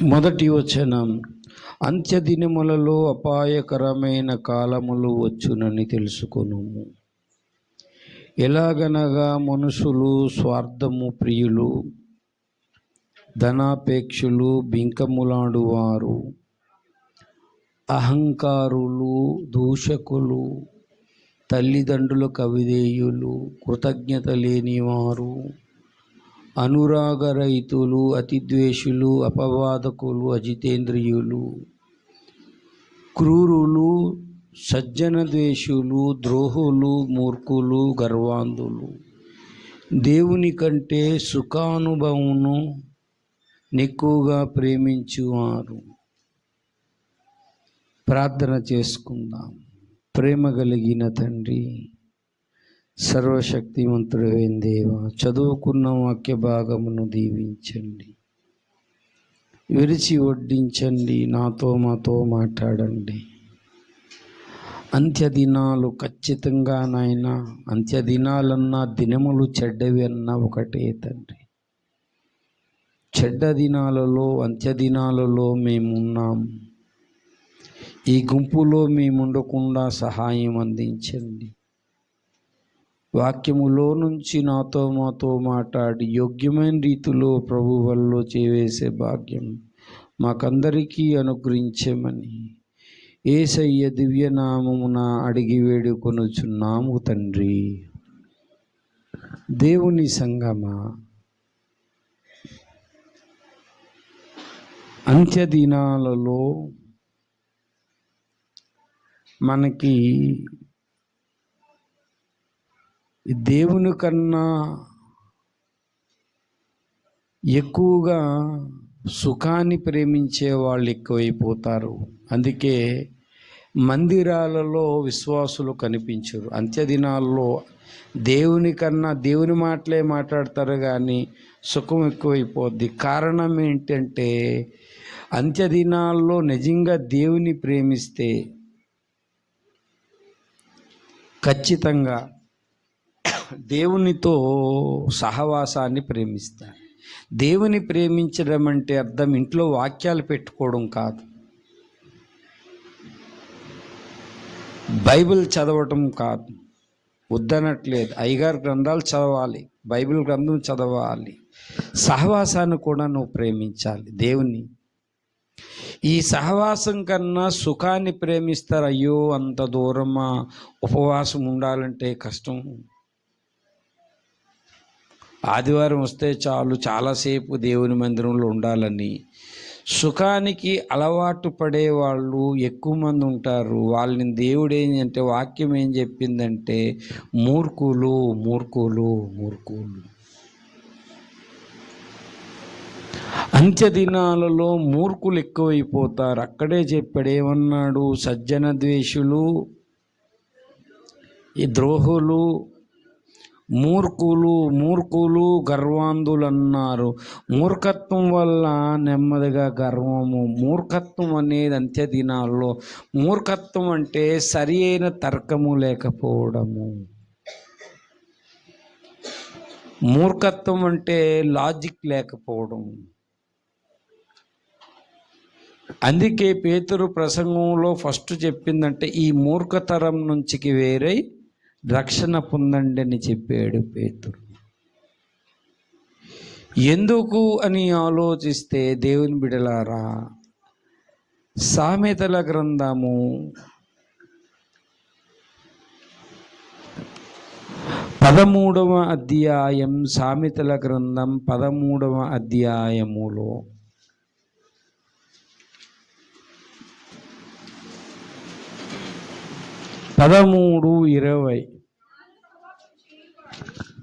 మొదటి వచనం, అంత్యదినములలో అపాయకరమైన కాలములు వచ్చునని తెలుసుకొనుము. ఎలాగనగా మనుషులు స్వార్థము ప్రియులు, ధనాపేక్షులు, బింకములాడువారు, అహంకారులు, దూషకులు, తల్లిదండ్రులకు అవిధేయులు, కృతజ్ఞత లేనివారు, అనురాగరహితులు, అతిద్వేషులు, అపవాదకులు, అజితేంద్రియులు, క్రూరులు, సజ్జన ద్వేషులు, ద్రోహులు, మూర్ఖులు, గర్వాంధులు, దేవుని కంటే సుఖానుభవమును ఎక్కువగా ప్రేమించువారు. ప్రార్థన చేసుకుందాం. ప్రేమ కలిగిన తండ్రి, సర్వశక్తివంతుడైన దేవ, చదువుకున్న వాక్య భాగమును దీవించండి, విరిచి వడ్డించండి, నాతో మాతో మాట్లాడండి. అంత్యదినాలు ఖచ్చితంగా నాయన, అంత్యదినాలన్నా దినములు చెడ్డవి అన్నా ఒకటే తండ్రి. చెడ్డ దినాలలో, అంత్యదినాలలో మేమున్నాం. ఈ గుంపులో మేముండకుండా సహాయం అందించండి. వాక్యములో నుంచి నాతో మాతో మాట్లాడి యోగ్యమైన రీతిలో ప్రభు వల్ల చేవేసే భాగ్యం మాకందరికీ అనుగ్రహించమని యేసయ్య దివ్యనామమున అడిగి వేడుకొనుచున్నాము తండ్రి. దేవుని సంగమా, అంత్యదినాలలో మనకి దేవుని కన్నా ఎక్కువగా సుఖాన్ని ప్రేమించే వాళ్ళు ఎక్కువైపోతారు. అందుకే మందిరాలలో విశ్వాసులు కనిపించరు. అంత్యదినాల్లో దేవుని కన్నా దేవుని మాటలే మాట్లాడతారు, కానీ సుఖం ఎక్కువైపోద్ది. కారణం ఏంటంటే, అంత్యదినాల్లో నిజంగా దేవుని ప్రేమిస్తే ఖచ్చితంగా దేవునితో సహవాసాన్ని ప్రేమిస్తారు. దేవుని ప్రేమించడం అంటే అర్థం ఇంట్లో వాక్యాలు పెట్టుకోవడం కాదు, బైబిల్ చదవటం కాదు. వద్దనట్లేదు, అయ్యగారు గ్రంథాలు చదవాలి, బైబిల్ గ్రంథం చదవాలి. సహవాసాన్ని కూడా నువ్వు ప్రేమించాలి దేవుని. ఈ సహవాసం కన్నా సుఖాన్ని ప్రేమిస్తారు. అయ్యో అంత దూరమా, ఉపవాసం ఉండాలంటే కష్టం, ఆదివారం వస్తే చాలు చాలాసేపు దేవుని మందిరంలో ఉండాలని సుఖానికి అలవాటు పడేవాళ్ళు ఎక్కువ మంది ఉంటారు. వాళ్ళని దేవుడు ఏంటంటే, వాక్యం ఏం చెప్పిందంటే, మూర్ఖులు మూర్ఖులు మూర్ఖులు. అంత్యదినాలలో మూర్ఖులు ఎక్కువైపోతారు. అక్కడే చెప్పాడు, ఏమన్నాడు? సజ్జన ద్వేషులు, ఈ ద్రోహులు, మూర్ఖులు గర్వాంధులు అన్నారు. మూర్ఖత్వం వల్ల నెమ్మదిగా గర్వము. మూర్ఖత్వం అనేది అంత్యదినాల్లో, మూర్ఖత్వం అంటే సరి అయిన తర్కము లేకపోవడము. మూర్ఖత్వం అంటే లాజిక్ లేకపోవడం. అందుకే పేతురు ప్రసంగంలో ఫస్ట్ చెప్పిందంటే, ఈ మూర్ఖతరం నుంచి వేరై రక్షణ పొందండి అని చెప్పాడు పేతురు. ఎందుకు అని ఆలోచిస్తే దేవుని బిడలారా, సామెతల గ్రంథము 13వ అధ్యాయం, సామెతల గ్రంథం 13వ అధ్యాయములో 13:20,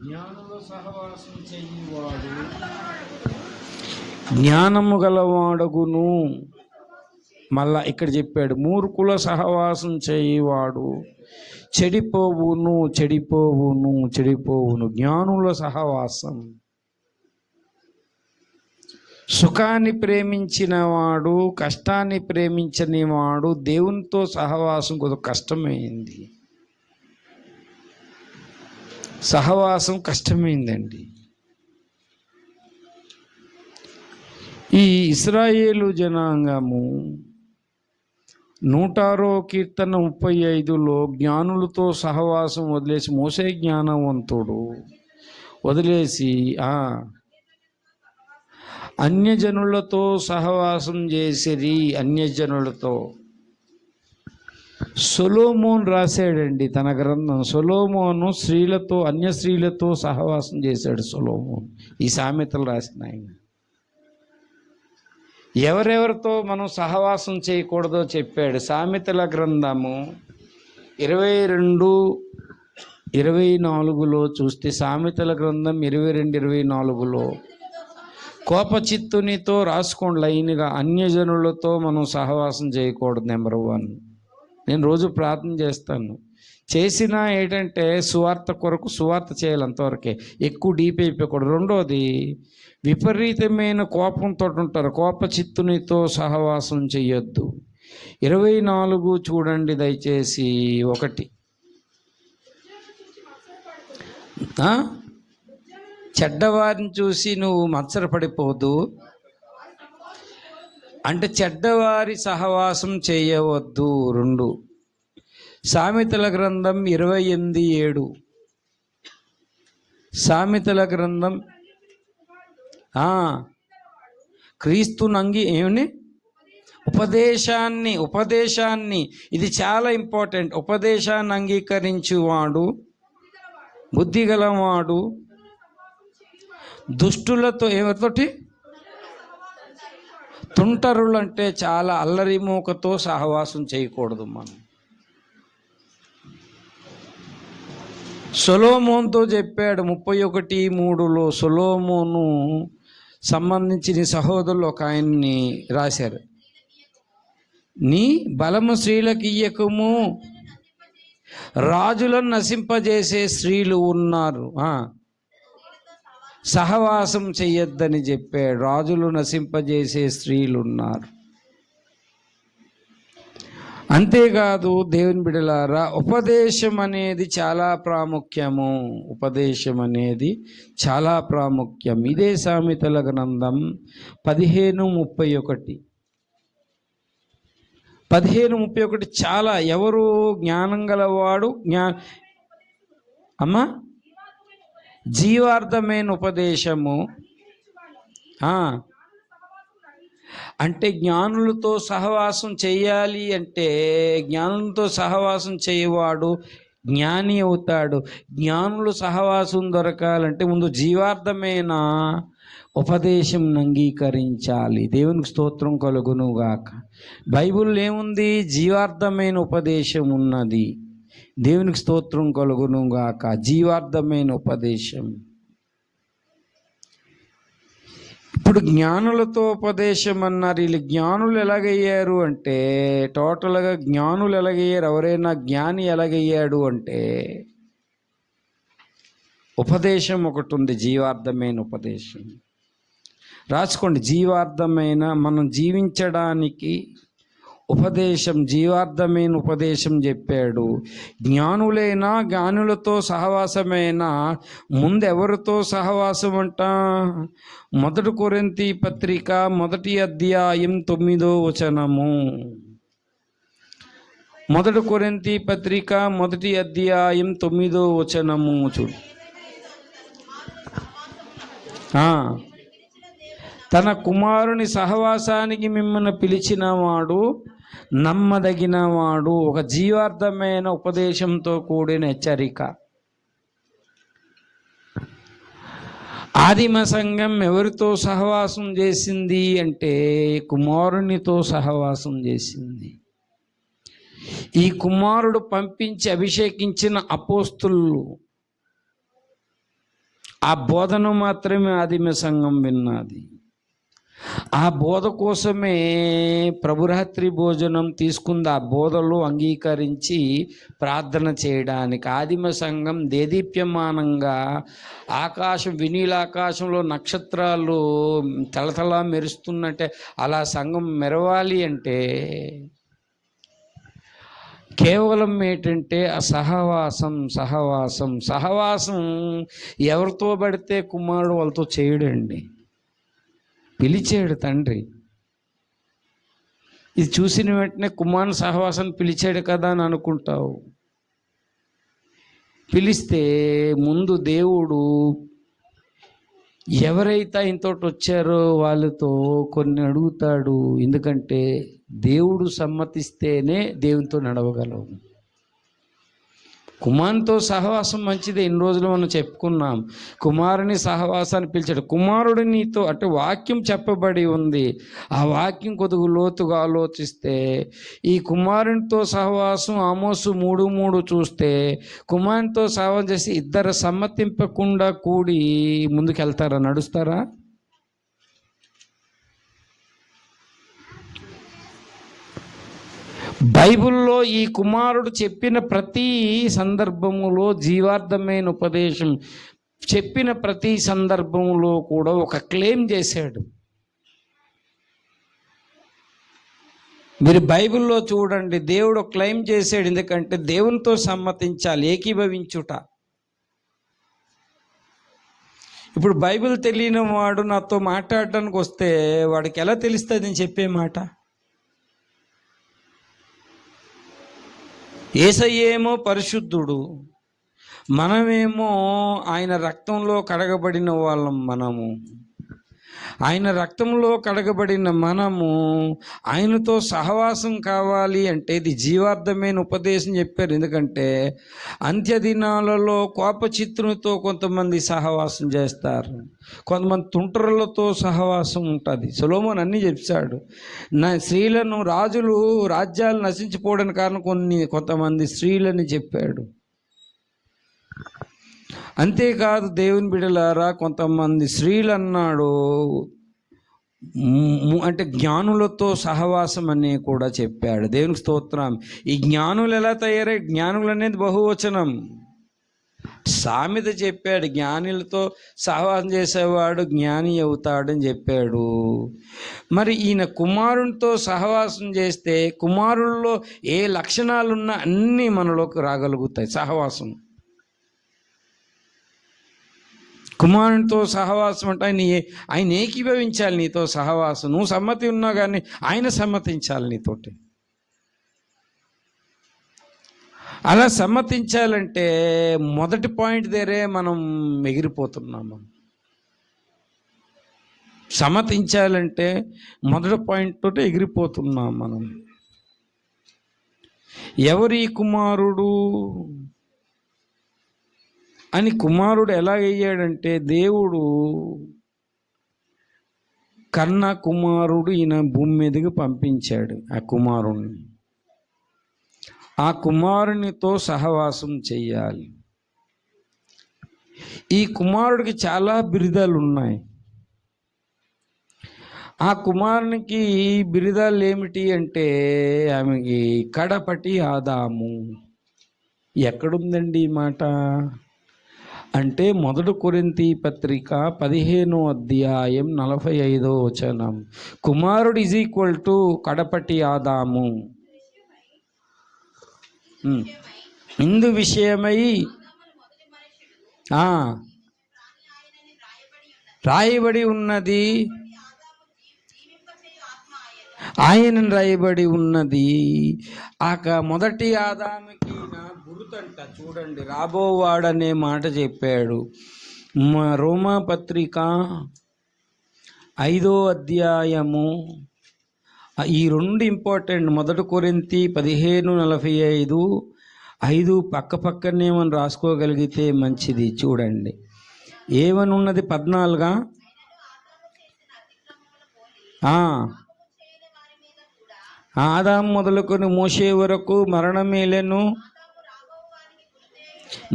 జ్ఞానుల సహవాసం చెయ్యివాడు జ్ఞానము గలవాడగును. మళ్ళా ఇక్కడ చెప్పాడు, మూర్ఖుల సహవాసం చేయువాడు చెడిపోవును చెడిపోవును చెడిపోవును. జ్ఞానుల సహవాసం. సుఖాన్ని ప్రేమించిన వాడు, కష్టాన్ని ప్రేమించని వాడు దేవునితో సహవాసం కొద్దిగా కష్టమైంది. సహవాసం కష్టమైందండి. ఈ ఇశ్రాయేలు జనాంగము 106 కీర్తన 35లో జ్ఞానులతో సహవాసం వదిలేసి, మోసే జ్ఞానవంతుడు వదిలేసి అన్యజనులతో సహవాసం చేసిరి. అన్యజనులతో సొలొమోన్ రాశాడండి తన గ్రంథం. సొలొమోను స్త్రీలతో, అన్య స్త్రీలతో సహవాసం చేశాడు సొలొమోన్. ఈ సామెతలు రాసిన ఆయన. ఎవరెవరితో మనం సహవాసం చేయకూడదో చెప్పాడు. సామెతల గ్రంథము 22:24లో చూస్తే, సామెతల గ్రంథం 22:24లో కోపచిత్తునితో రాసుకోండి లైన్గా, అన్యజనులతో మనం సహవాసం చేయకూడదు. నెంబర్ 1. నేను రోజు ప్రార్థన చేస్తాను. చేసినా ఏంటంటే సువార్త కొరకు సువార్త చేయాలి, అంతవరకే. ఎక్కువ డీప్ అయిపోకూడదు. రెండోది, విపరీతమైన కోపంతో ఉంటారు. కోపచిత్తునితో సహవాసం చెయ్యొద్దు. 24 చూడండి దయచేసి. 1, చెడ్డవారిని చూసి నువ్వు మత్సరపడిపోదు అంటే చెడ్డవారి సహవాసం చేయవద్దు. 2, సామెతల గ్రంథం 28:7. సామెతల గ్రంథం క్రీస్తునంగి ఏమని ఉపదేశాన్ని ఇది చాలా ఇంపార్టెంట్. ఉపదేశాన్ని అంగీకరించువాడు బుద్ధిగలవాడు. దుష్టులతో ఎవరితోటి? తుంటరులు అంటే చాలా అల్లరి మూకతో సహవాసం చేయకూడదు మనం. సొలొమోనుతో చెప్పాడు 31:3లో. సొలొమోను సంబంధించిన సహోదరులు ఒక ఆయన్ని రాశారు. నీ బలము స్త్రీలకు ఇయ్యకము, రాజులను నశింపజేసే స్త్రీలు ఉన్నారు, సహవాసం చెయ్యొద్దని చెప్పాడు. రాజులు నశింపజేసే స్త్రీలు ఉన్నారు. అంతేకాదు దేవుని బిడ్డలారా, ఉపదేశం అనేది చాలా ప్రాముఖ్యము. ఉపదేశం అనేది చాలా ప్రాముఖ్యం. ఇదే సామెతల గ్రంథం 15:31. 15:31 చాలా. ఎవరు జ్ఞానం గలవాడు? జీవార్థమైన ఉపదేశము. అంటే జ్ఞానులతో సహవాసం చేయాలి అంటే, జ్ఞానులతో సహవాసం చేయవాడు జ్ఞాని అవుతాడు. జ్ఞానులు సహవాసం దొరకాలంటే ముందు జీవార్థమైన ఉపదేశం అంగీకరించాలి. దేవునికి స్తోత్రం కలుగునుగాక. బైబిల్లో ఏముంది? జీవార్థమైన ఉపదేశం ఉన్నది. దేవునికి స్తోత్రం కలుగునుగాక. జీవార్థమైన ఉపదేశం. ఇప్పుడు జ్ఞానులతో ఉపదేశం అన్నారు. వీళ్ళు జ్ఞానులు ఎలాగయ్యారు అంటే, టోటల్గా జ్ఞానులు ఎలాగయ్యారు? ఎవరైనా జ్ఞాని ఎలాగయ్యాడు అంటే, ఉపదేశం ఒకటి ఉంది, జీవార్థమైన ఉపదేశం. రాసుకోండి, జీవార్థమైన, మనం జీవించడానికి ఉపదేశం, జీవార్థమైన ఉపదేశం చెప్పాడు. జ్ఞానులైనా జ్ఞానులతో సహవాసమైనా ముందు ఎవరితో సహవాసం అంట? 1 కొరింథీ పత్రిక 1వ అధ్యాయం 9వ వచనము. 1 కొరింథీ పత్రిక 1వ అధ్యాయం 9వ వచనము చూడు. తన కుమారుని సహవాసానికి మిమ్మల్ని పిలిచినవాడు నమ్మదగినవాడు. ఒక జీవార్థమైన ఉపదేశంతో కూడిన హెచ్చరిక. ఆదిమ సంఘం ఎవరితో సహవాసం చేసింది అంటే, కుమారునితో సహవాసం చేసింది. ఈ కుమారుడు పంపించి అభిషేకించిన అపోస్తులు, ఆ బోధను మాత్రమే ఆదిమ సంఘం విన్నది. ఆ బోధ కోసమే ప్రభురాత్రి భోజనం తీసుకుంది. ఆ బోధలు అంగీకరించి ప్రార్థన చేయడానికి ఆదిమ సంఘం దేదీప్యమానంగా వినీలాకాశంలో నక్షత్రాలు తలతలా మెరుస్తున్నట్టే అలా సంఘం మెరవాలి అంటే కేవలం ఏంటంటే ఆ సహవాసం ఎవరితో పడితే కుమారుడు వాళ్ళతో చేయడండి. పిలిచాడు తండ్రి. ఇది చూసిన వెంటనే కుమారుని సహవాసాన్ని పిలిచాడు కదా అని అనుకుంటావు. పిలిస్తే ముందు దేవుడు ఎవరైతే ఆయనతోటి వచ్చారో వాళ్ళతో కొన్ని అడుగుతాడు. ఎందుకంటే దేవుడు సమ్మతిస్తేనే దేవునితో నడవగలవు. కుమారునితో సహవాసం మంచిదే. ఇన్ని రోజులు మనం చెప్పుకున్నాం. కుమారుని సహవాసాన్ని పిలిచాడు. కుమారుడు నీతో అంటే వాక్యం చెప్పబడి ఉంది. ఆ వాక్యం కొద్దిగా లోతుగా ఆలోచిస్తే ఈ కుమారునితో సహవాసం ఆమోసు 3:3 చూస్తే కుమారునితో సహవాసం చేసి ఇద్దరు సమ్మతింపకుండా కూడి ముందుకెళ్తారా, నడుస్తారా? బైబిల్లో ఈ కుమారుడు చెప్పిన ప్రతి సందర్భములో జీవార్థమైన ఉపదేశం చెప్పిన ప్రతి సందర్భంలో కూడా ఒక క్లెయిమ్ చేశాడు. మీరు బైబిల్లో చూడండి, దేవుడు క్లెయిమ్ చేశాడు. ఎందుకంటే దేవునితో సమ్మతించాలి, ఏకీభవించుట. ఇప్పుడు బైబిల్ తెలియని వాడు నాతో మాట్లాడడానికి వస్తే వాడికి ఎలా తెలుస్తుంది నేను చెప్పే మాట? యేసయ్యేమో పరిశుద్ధుడు, మనమేమో ఆయన రక్తంలో కడగబడిన వాళ్ళం. ఆయన రక్తంలో కడగబడిన మనము ఆయనతో సహవాసం కావాలి అంటే ఇది జీవార్థమైన ఉపదేశం చెప్పారు. ఎందుకంటే అంత్యదినాలలో కోపచిత్తునితో కొంతమంది సహవాసం చేస్తారు, కొంతమంది తుంటరులతో సహవాసం ఉంటుంది. సొలొమోను అన్నీ చెప్పాడు. స్త్రీలను రాజులు రాజ్యాలు నశించిపోవడానికి కారణం కొంతమంది స్త్రీలని చెప్పాడు. అంతేకాదు దేవుని బిడ్డలారా, కొంతమంది స్త్రీలు అన్నాడు అంటే జ్ఞానులతో సహవాసం అని కూడా చెప్పాడు. దేవునికి స్తోత్రం. ఈ జ్ఞానులు ఎలా తయారై, జ్ఞానులు అనేది బహువచనం. సామెత చెప్పాడు, జ్ఞానులతో సహవాసం చేసేవాడు జ్ఞాని అవుతాడని చెప్పాడు. మరి ఈయన కుమారునితో సహవాసం చేస్తే కుమారుల్లో ఏ లక్షణాలున్నా అన్నీ మనలోకి రాగలుగుతాయి. సహవాసం, కుమారునితో సహవాసం అంటే ఆయన ఏకీభవించాలి నీతో సహవాసం. నువ్వు సమ్మతి ఉన్నా కానీ ఆయన సమ్మతించాలి నీతోటి. అలా సమ్మతించాలంటే మొదటి పాయింట్ దగ్గరే మనం ఎగిరిపోతున్నాము. సమ్మతించాలంటే మొదటి పాయింట్ తోటి ఎగిరిపోతున్నాం మనం. ఎవరి కుమారుడు అని, కుమారుడు ఎలా అయ్యాడంటే దేవుడు కన్న కుమారుడు ఈయన భూమి మీదకి పంపించాడు. ఆ కుమారునితో సహవాసం చెయ్యాలి. ఈ కుమారుడికి చాలా బిరుదాలు ఉన్నాయి. ఆ కుమారునికి బిరుదాలు ఏమిటి అంటే ఆమెకి కడపటి ఆదాము. ఎక్కడుందండి ఈ మాట అంటే 1 కొరింథీ పత్రిక 15వ అధ్యాయం 45వ వచనం. కుమారుడు = కడపటి ఆదాము. ఇందు విషయమై రాయబడి ఉన్నది, ఆయనను రాయబడి ఉన్నది. మొదటి ఆదాముకి గుర్తంట. చూడండి, రాబోవాడనే మాట చెప్పాడు. రోమా పత్రిక 5వ అధ్యాయము. ఈ 2 ఇంపార్టెంట్. 1 కొరింథీ 15:45, 5 పక్కనే మనం రాసుకోగలిగితే మంచిది. చూడండి ఏమని ఉన్నది. 14 ఆదాము మొదలుకొని మోషే వరకు మరణమేలెను.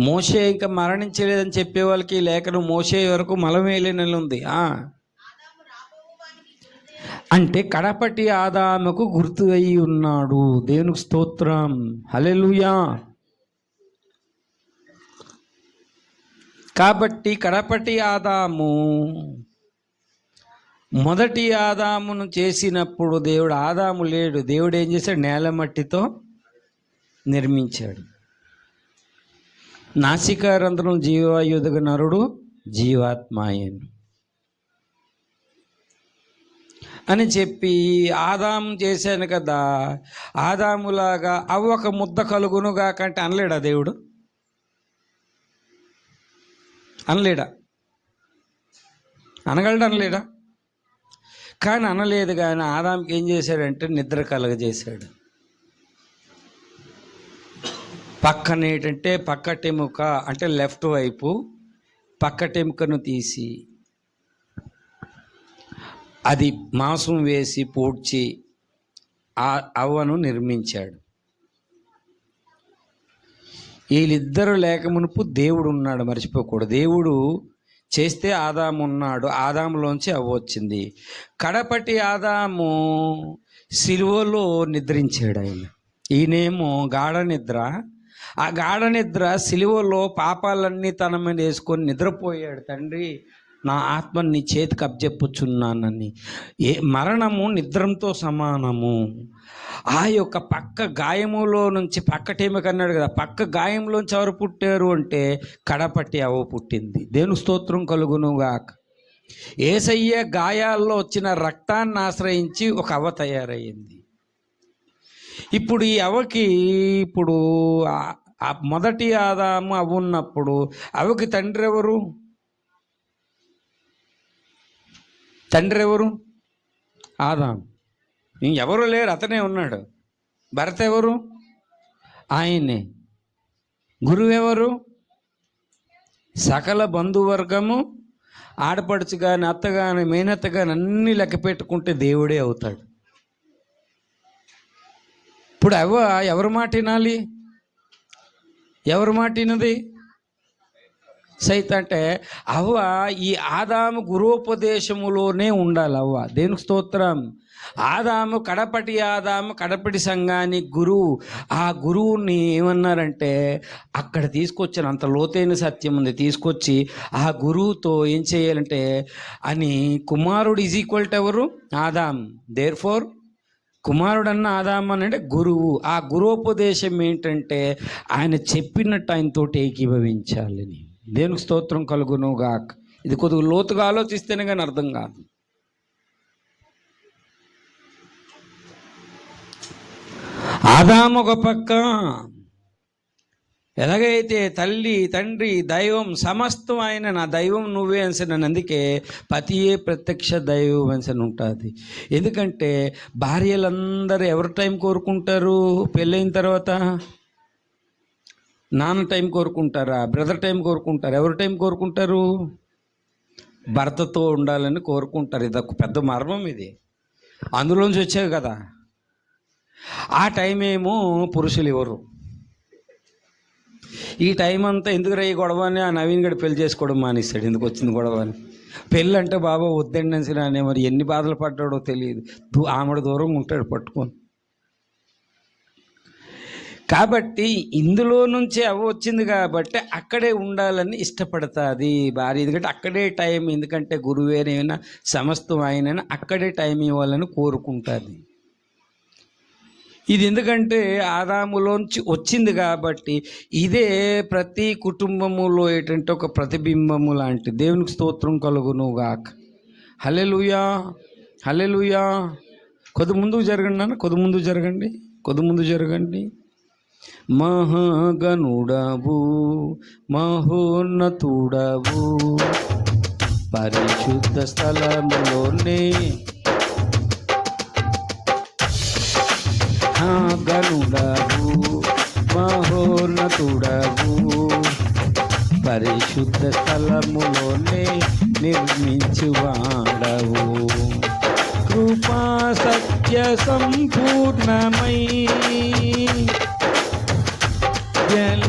మోషే ఇంకా మరణించలేదని చెప్పే వాళ్ళకి లేఖనం మోషే వరకు మలమేలేనని ఉంది. అంటే కడపటి ఆదాముకు గుర్తు అయి ఉన్నాడు. దేవునికి స్తోత్రం, హల్లెలూయా. కాబట్టి కడపటి ఆదాము మొదటి ఆదామును చేసినప్పుడు దేవుడు ఆదాము లేడు. దేవుడు ఏం చేశాడు? నేల మట్టితో నిర్మించాడు. నాసికారంధ్రం జీవాయుధగ నరుడు జీవాత్మాయను. అని చెప్పి ఆదాము చేశాను కదా, ఆదాములాగా అవ్వక ముద్ద కలుగునుగా కంటే అనలేడా దేవుడు? అనలేడా? అనగలడు, అనలేడా? కానీ అనలేదు. కానీ ఆదాముకి ఏం చేశాడంటే నిద్ర కలగజేశాడు. పక్కన ఏంటంటే పక్కటెముక అంటే లెఫ్ట్ వైపు పక్కటెముకను తీసి అది మాంసం వేసి పూడ్చి ఆ అవ్వను నిర్మించాడు. వీళ్ళిద్దరూ లేక మునుపు దేవుడు ఉన్నాడు, మర్చిపోకూడదు. దేవుడు చేస్తే ఆదాము ఉన్నాడు, ఆదాములోంచి అవ్వ వచ్చింది. కడపటి ఆదాము సిలువలో నిద్రించాడు. ఈయనేమో గాఢ నిద్ర. ఆ గాఢ నిద్ర సిలువలో పాపాలన్నీ తన మీద వేసుకొని నిద్రపోయాడు. తండ్రి, నా ఆత్మని నీ చేతికి అప్పచెప్పుచున్నానని. మరణము నిద్రంతో సమానము. ఆ యొక్క పక్క గాయములో నుంచి పక్కటేమికి అన్నాడు కదా, పక్క గాయంలోంచి ఎవరు పుట్టారు అంటే కడపట్టి అవ్వ పుట్టింది. దేవుని స్తోత్రం కలుగునుగాక. యేసయ్య గాయాల్లో వచ్చిన రక్తాన్ని ఆశ్రయించి ఒక అవ్వ తయారయ్యింది. ఇప్పుడు ఈ అవ్వకి ఇప్పుడు మొదటి ఆదాము అవ్వ ఉన్నప్పుడు అవ్వకి తండ్రి ఎవరు? తండ్రి ఎవరు? ఆదాము. ఎవరు లేరు, అతనే ఉన్నాడు. భర్త ఎవరు? ఆయనే. గురువు ఎవరు? సకల బంధువర్గము, ఆడపడుచు కానీ అత్త కానీ మేనత్త కానీ అన్నీ లెక్క పెట్టుకుంటే దేవుడే అవుతాడు. ఇప్పుడు అవ్వ ఎవరి మాట వినాలి? ఎవరి మాట వినది? సైతం. అంటే అవ్వ ఈ ఆదాము గురోపదేశములోనే ఉండాలి. అవ్వ దేవునికి స్తోత్రం. ఆదాము కడపటి ఆదాము కడపటి సంఘానికి గురువు. ఆ గురువుని ఏమన్నారంటే అక్కడ తీసుకొచ్చిన అంత లోతైన సత్యం ఉంది, తీసుకొచ్చి ఆ గురువుతో ఏం చేయాలంటే అని కుమారుడు ఈజ్ ఈక్వల్ టు ఎవరు? ఆదాము. దేర్ ఫోర్ కుమారుడన్న ఆదాము అని అంటే గురువు. ఆ గురోపదేశం ఏంటంటే ఆయన చెప్పినట్టు ఆయనతోటి ఏకీభవించాలని. దేవునికి స్తోత్రం కలుగునుగాక. ఇది కొద్దిగా లోతుగా ఆలోచిస్తేనే కానీ అర్థం కాదు. ఆదాము ఒక పక్క ఎలాగైతే తల్లి తండ్రి దైవం సమస్తం ఆయన, నా దైవం నువ్వే అనిసిన. అందుకే పతియే ప్రత్యక్ష దైవం అని ఉంటుంది. ఎందుకంటే భార్యలందరూ ఎవరి టైం కోరుకుంటారు? పెళ్ళైన తర్వాత నాన్న టైం కోరుకుంటారా? బ్రదర్ టైం కోరుకుంటారా? ఎవరి టైం కోరుకుంటారు? భర్తతో ఉండాలని కోరుకుంటారు. ఇది ఒక పెద్ద మర్మం. ఇది అందులోంచి వచ్చావు కదా. ఆ టైం ఏమో పురుషులు ఇవ్వరు. ఈ టైం అంతా ఎందుకు రా ఈ గొడవ అని ఆ నవీన్ గడి పెళ్లి చేసుకోవడం మానేస్తాడు. ఎందుకు వచ్చింది గొడవ అని. పెళ్ళి అంటే బాబా వద్దండి అని మరి ఎన్ని బాధలు పడ్డాడో తెలియదు. ఆమెడు దూరంగా ఉంటాడు పట్టుకొని. కాబట్టి ఇందులో నుంచే అవ్వ వచ్చింది కాబట్టి అక్కడే ఉండాలని ఇష్టపడుతుంది భార్య. ఎందుకంటే అక్కడే టైం, ఎందుకంటే గురువేనైనా సమస్తం ఆయనైనా అక్కడే టైం ఇవ్వాలని కోరుకుంటుంది. ఇది ఎందుకంటే ఆదాములోంచి వచ్చింది కాబట్టి ఇదే ప్రతి కుటుంబములో ఏంటంటే ఒక ప్రతిబింబము లాంటి. దేవునికి స్తోత్రం కలుగునుగాక. హల్లెలూయా, హల్లెలూయా. కొద్ది ముందుకు జరగండి నాన్న, కొద్ది ముందు జరగండి, కొద్ది ముందు జరగండి. మహాగణుడవు మహోన్నతుడవు పరిశుద్ధ స్థలములోనే గణుడవు మహోన్నతుడవు పరిశుద్ధ స్థలములోనే నిర్మించువాడవు. కృపా సత్య సంపూర్ణమై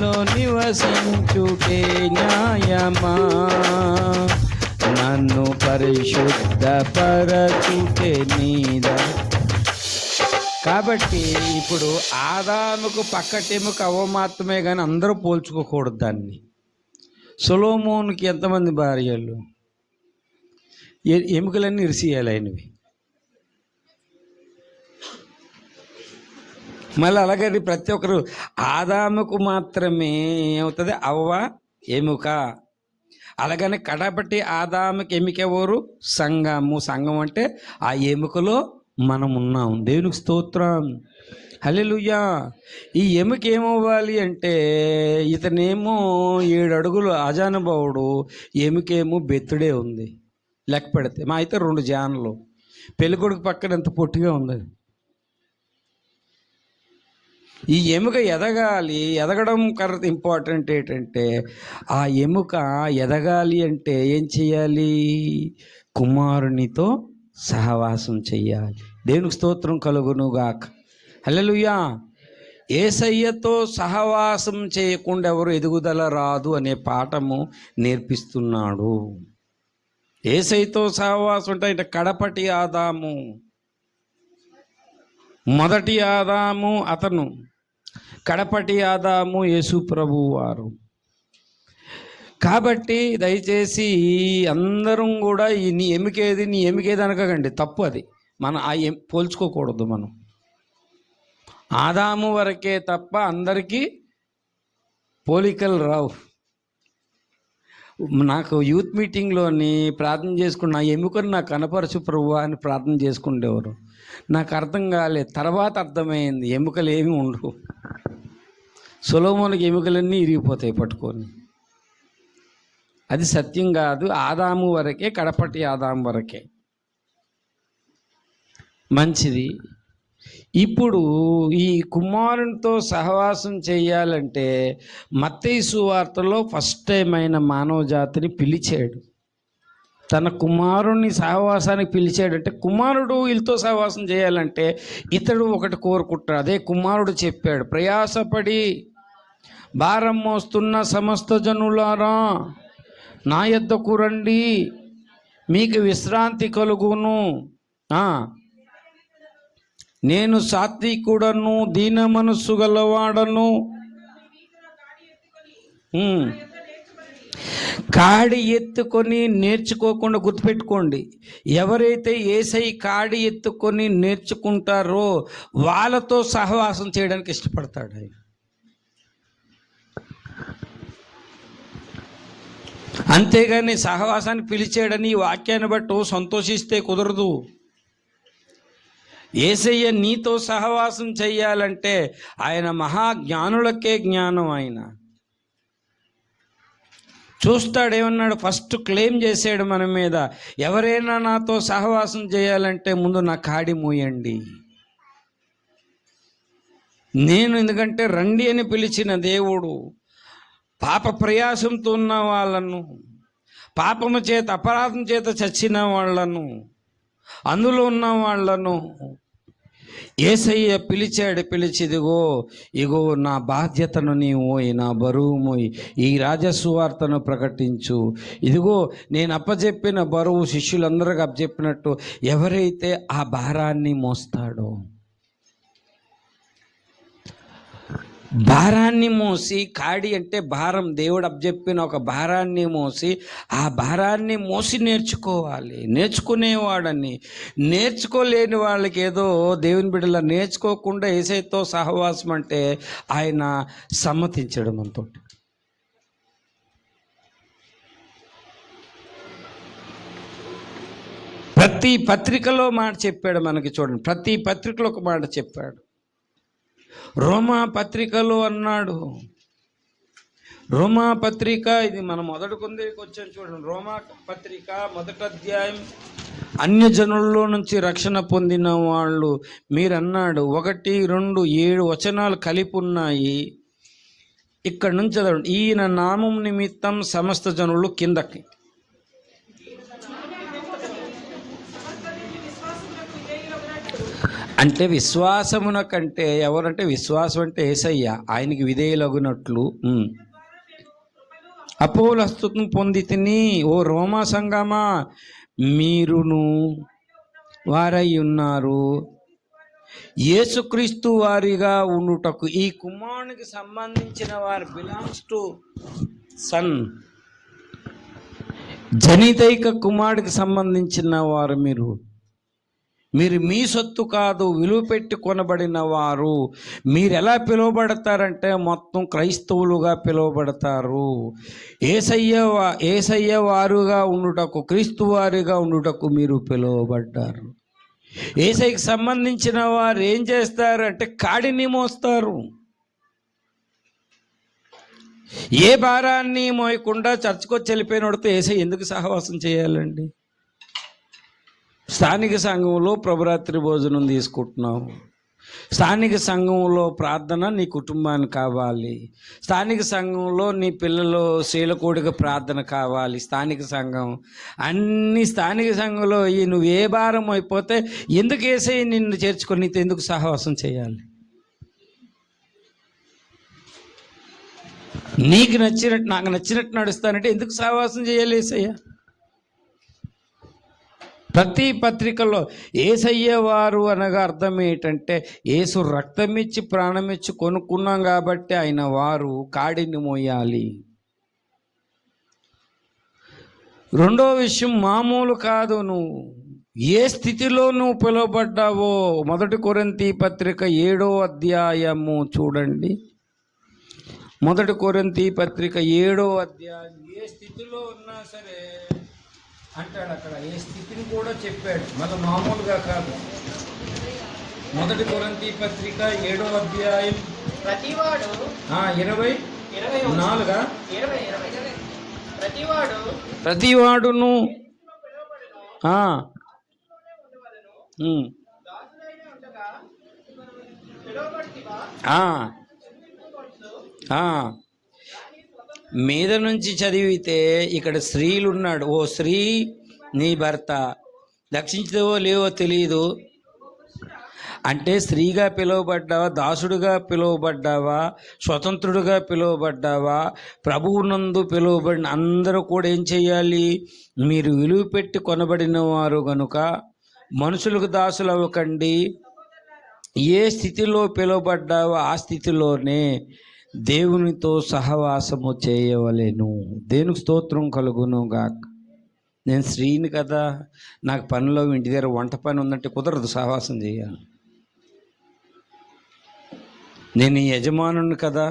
లో నివసించుటే న్యాయమా, నన్ను పరిశుద్ధ పరచుటే నీదా. కాబట్టి ఇప్పుడు ఆదాముకు పక్కటెముక అవ్వ మాత్రమే కానీ అందరూ పోల్చుకోకూడదు దాన్ని. సొలొమోనుకి ఎంతమంది భార్యలు? ఎముకలన్నీ ఇరిసియాలి ఆయనవి. మళ్ళీ అలాగే ప్రతి ఒక్కరు ఆదాముకు మాత్రమే ఏమవుతుంది? అవ్వ ఎముక. అలాగని కడపటి ఆదాముకి ఎముక ఎవరు? సంఘము. సంఘం అంటే ఆ ఎముకలో మనం ఉన్నాం. దేవునికి స్తోత్రం, హల్లెలూయా. ఈ ఎముక ఏమవ్వాలి అంటే, ఇతనేమో 7 అడుగులు అజానుభావుడు, ఎముకేమో బెత్తుడే ఉంది. లెక్క పెడితే మా అయితే 2 జాన్లు. పెళ్ళికొడుకు పక్కన ఎంత పొట్టిగా ఉంది. ఈ ఎముక ఎదగాలి. ఎదగడం ఇంపార్టెంట్ ఏంటంటే, ఆ ఎముక ఎదగాలి అంటే ఏం చేయాలి? కుమారునితో సహవాసం చెయ్యాలి. దేవునికి స్తోత్రం కలుగునుగాక, హల్లెలూయా. యేసయ్యతో సహవాసం చేయకుండా ఎవరు ఎదుగుదల రాదు అనే పాఠము నేర్పిస్తున్నాడు. యేసయ్యతో సహవాసం అంటే కడపటి ఆదాము, మొదటి ఆదాము అతను, కడపటి ఆదాము యేసు ప్రభువు వారు. కాబట్టి దయచేసి అందరం కూడా నీ ఎముకేది, నీ ఎముకేది అనకండి, తప్పు అది. మనం పోల్చుకోకూడదు. మనం ఆదాము వరకే తప్ప అందరికీ పోలికలు రావు. నాకు యూత్ మీటింగ్లోని ప్రార్థన చేసుకుని, నా ఎముకను నాకు కనపరచు ప్రభువా అని ప్రార్థన చేసుకుండేవారు. నాకు అర్థం కాలేదు, తర్వాత అర్థమైంది ఎముకలు ఏమి ఉండవు. సొలొమోనుకి ఎముకలన్నీ ఇరిగిపోతాయి పట్టుకొని. అది సత్యం కాదు. ఆదాము వరకే, కడపటి ఆదాము వరకే. మంచిది. ఇప్పుడు ఈ కుమారునితో సహవాసం చేయాలంటే మత్తయి సువార్తలో ఫస్ట్ టైం ఆయన మానవ జాతిని పిలిచాడు. తన కుమారుని సహవాసానికి పిలిచాడంటే, కుమారుడు వీళ్ళతో సహవాసం చేయాలంటే ఇతడు ఒకటి కోరుకుంటాడు. అదే కుమారుడు చెప్పాడు, ప్రయాసపడి భారం మోస్తున్న సమస్త జనులారా నా యొద్దకు రండి, మీకు విశ్రాంతి కలుగును. నేను సాత్వికుడను, దీన మనస్సు గలవాడను. కాడి ఎత్తుకొని నేర్చుకోకుండా, గుర్తుపెట్టుకోండి, ఎవరైతే యేసయ్య కాడి ఎత్తుకొని నేర్చుకుంటారో వాళ్ళతో సహవాసం చేయడానికి ఇష్టపడతాడు ఆయన. అంతేగాని సహవాసాన్ని పిలిచాడని ఈ వాక్యాన్ని బట్టి సంతోషిస్తే కుదరదు. యేసయ్య నీతో సహవాసం చెయ్యాలంటే ఆయన మహాజ్ఞానులకే జ్ఞానం. ఆయన చూస్తాడేమన్నాడు, ఫస్ట్ క్లెయిమ్ చేసాడు మన మీద, ఎవరైనా నాతో సహవాసం చేయాలంటే ముందు నా కాడి మూయండి. నేను ఎందుకంటే రండి అని పిలిచిన దేవుడు పాప ప్రయాసంతో ఉన్న వాళ్ళను, పాపము చేత అపరాధం చేత చచ్చిన వాళ్ళను, అందులో ఉన్న వాళ్ళను యేసయ్య పిలిచాడు. పిలిచి ఇగో నా బాధ్యతను నీవు మోయి, నా బరువు మోయి, ఈ రాజసువార్తను ప్రకటించు. ఇదిగో నేను అప్పచెప్పిన బరువు శిష్యులందరికీ అప్పచెప్పినట్టు ఎవరైతే ఆ భారాన్ని మోస్తాడో, భారాన్ని మోసి, కాడి అంటే భారం, దేవుడు అప్పచెప్పిన ఒక భారాన్ని మోసి, ఆ భారాన్ని మోసి నేర్చుకోవాలి. నేర్చుకునేవాడని, నేర్చుకోలేని వాళ్ళకి ఏదో దేవుని బిడ్డల నేర్చుకోకుండా యేసయ్యతో సహవాసం అంటే ఆయన సమ్మతించడం మనతో. ప్రతి పత్రికలో మాట చెప్పాడు మనకి. చూడండి, ప్రతి పత్రికలో ఒక మాట చెప్పాడు. రోమా పత్రికలో అన్నాడు, రోమా పత్రిక ఇది మనం మొదటి కొందరికి వచ్చాను చూడండి. రోమా పత్రిక 1వ అధ్యాయం, అన్యజనుల్లో నుంచి రక్షణ పొందిన వాళ్ళు మీరన్నాడు. 1, 2, 7 వచనాలు కలిపి ఉన్నాయి. ఇక్కడ నుంచి చదవండి. ఈయన నామం నిమిత్తం సమస్త జనులు కిందకి. అంటే విశ్వాసమున కంటే, ఎవరంటే విశ్వాసం అంటే యేసయ్య, ఆయనకి విధేయులగునట్లు అపోస్తలులను పొందితిని. ఓ రోమా సంఘమా, మీరును వారై ఉన్నారు, యేసుక్రీస్తు వారిగా ఉండుటకు. ఈ కుమారునికి సంబంధించిన వారు బిలాంగ్స్ టు సన్, జనితైక కుమారుడికి సంబంధించిన వారు మీరు. మీరు మీ సొత్తు కాదు, విలువ పెట్టి కొనబడిన వారు. మీరు ఎలా పిలువబడతారంటే మొత్తం క్రైస్తవులుగా పిలువబడతారు. యేసయ్య వారుగా ఉండుటకు, క్రీస్తు వారిగా ఉండుటకు మీరు పిలువబడ్డారు. యేసయ్యకి సంబంధించిన వారు ఏం చేస్తారు అంటే కాడిని మోస్తారు. ఏ భారాన్ని మోయకుండా చర్చకొచ్చి వెళ్ళిపోయినోడితో యేసయ్య ఎందుకు సహవాసం చేయాలండి? స్థానిక సంఘంలో ప్రభురాత్రి భోజనం తీసుకుంటున్నావు. స్థానిక సంఘంలో ప్రార్థన నీ కుటుంబానికి కావాలి. స్థానిక సంఘంలో నీ పిల్లలు శీలకోడిక ప్రార్థన కావాలి. స్థానిక సంఘం అన్ని స్థానిక సంఘంలో నువ్వు ఏ భారం అయిపోతే ఎందుకు యేసయ్య నిన్ను చేర్చుకొని నీతో ఎందుకు సహవాసం చేయాలి? నీకు నచ్చినట్టు నాకు నచ్చినట్టు నడుస్తానంటే ఎందుకు సహవాసం చేయాలి యేసయ్య? ప్రతి పత్రికలో యేసయ్య వారు అనగా అర్థం ఏంటంటే యేసు రక్తమిచ్చి ప్రాణమిచ్చి కొనుక్కున్నాం కాబట్టి ఆయన వారు కాడిని మోయాలి. రెండో విషయం మామూలు కాదు. నువ్వు ఏ స్థితిలో నువ్వు పిలువబడ్డావో 1 కొరింథీ పత్రిక 7వ అధ్యాయము చూడండి. 1 కొరింథీ పత్రిక 7వ అధ్యాయం. ఏ స్థితిలో ఉన్నా సరే అంటాడు అక్కడ. ఏ స్థితిని కూడా చెప్పాడు, మళ్ళీ మామూలుగా కాదు. 1 కొరింథీ పత్రిక 7వ అధ్యాయం ప్రతివాడు 24 ప్రతివాడును మీద నుంచి చదివితే ఇక్కడ స్త్రీలు ఉన్నాడు. ఓ స్త్రీ, నీ భర్త రక్షించదో లేవో తెలియదు అంటే స్త్రీగా పిలువబడ్డావా, దాసుడుగా పిలువబడ్డావా, స్వతంత్రుడుగా పిలువబడ్డావా, ప్రభువునందు పిలువబడిన అందరూ కూడా ఏం చేయాలి? మీరు విలువ పెట్టి కొనబడిన వారు గనుక మనుషులకు దాసులు అవ్వకండి. ఏ స్థితిలో పిలువబడ్డావో ఆ స్థితిలోనే దేవునితో సహవాసము చేయవలెను. దేవునికి స్తోత్రం కలుగును గాక. నేను స్త్రీని కదా, నాకు పనిలో ఇంటి దగ్గర వంట పని ఉందంటే కుదరదు సహవాసం చేయాలి. నేను యజమానుని కదా,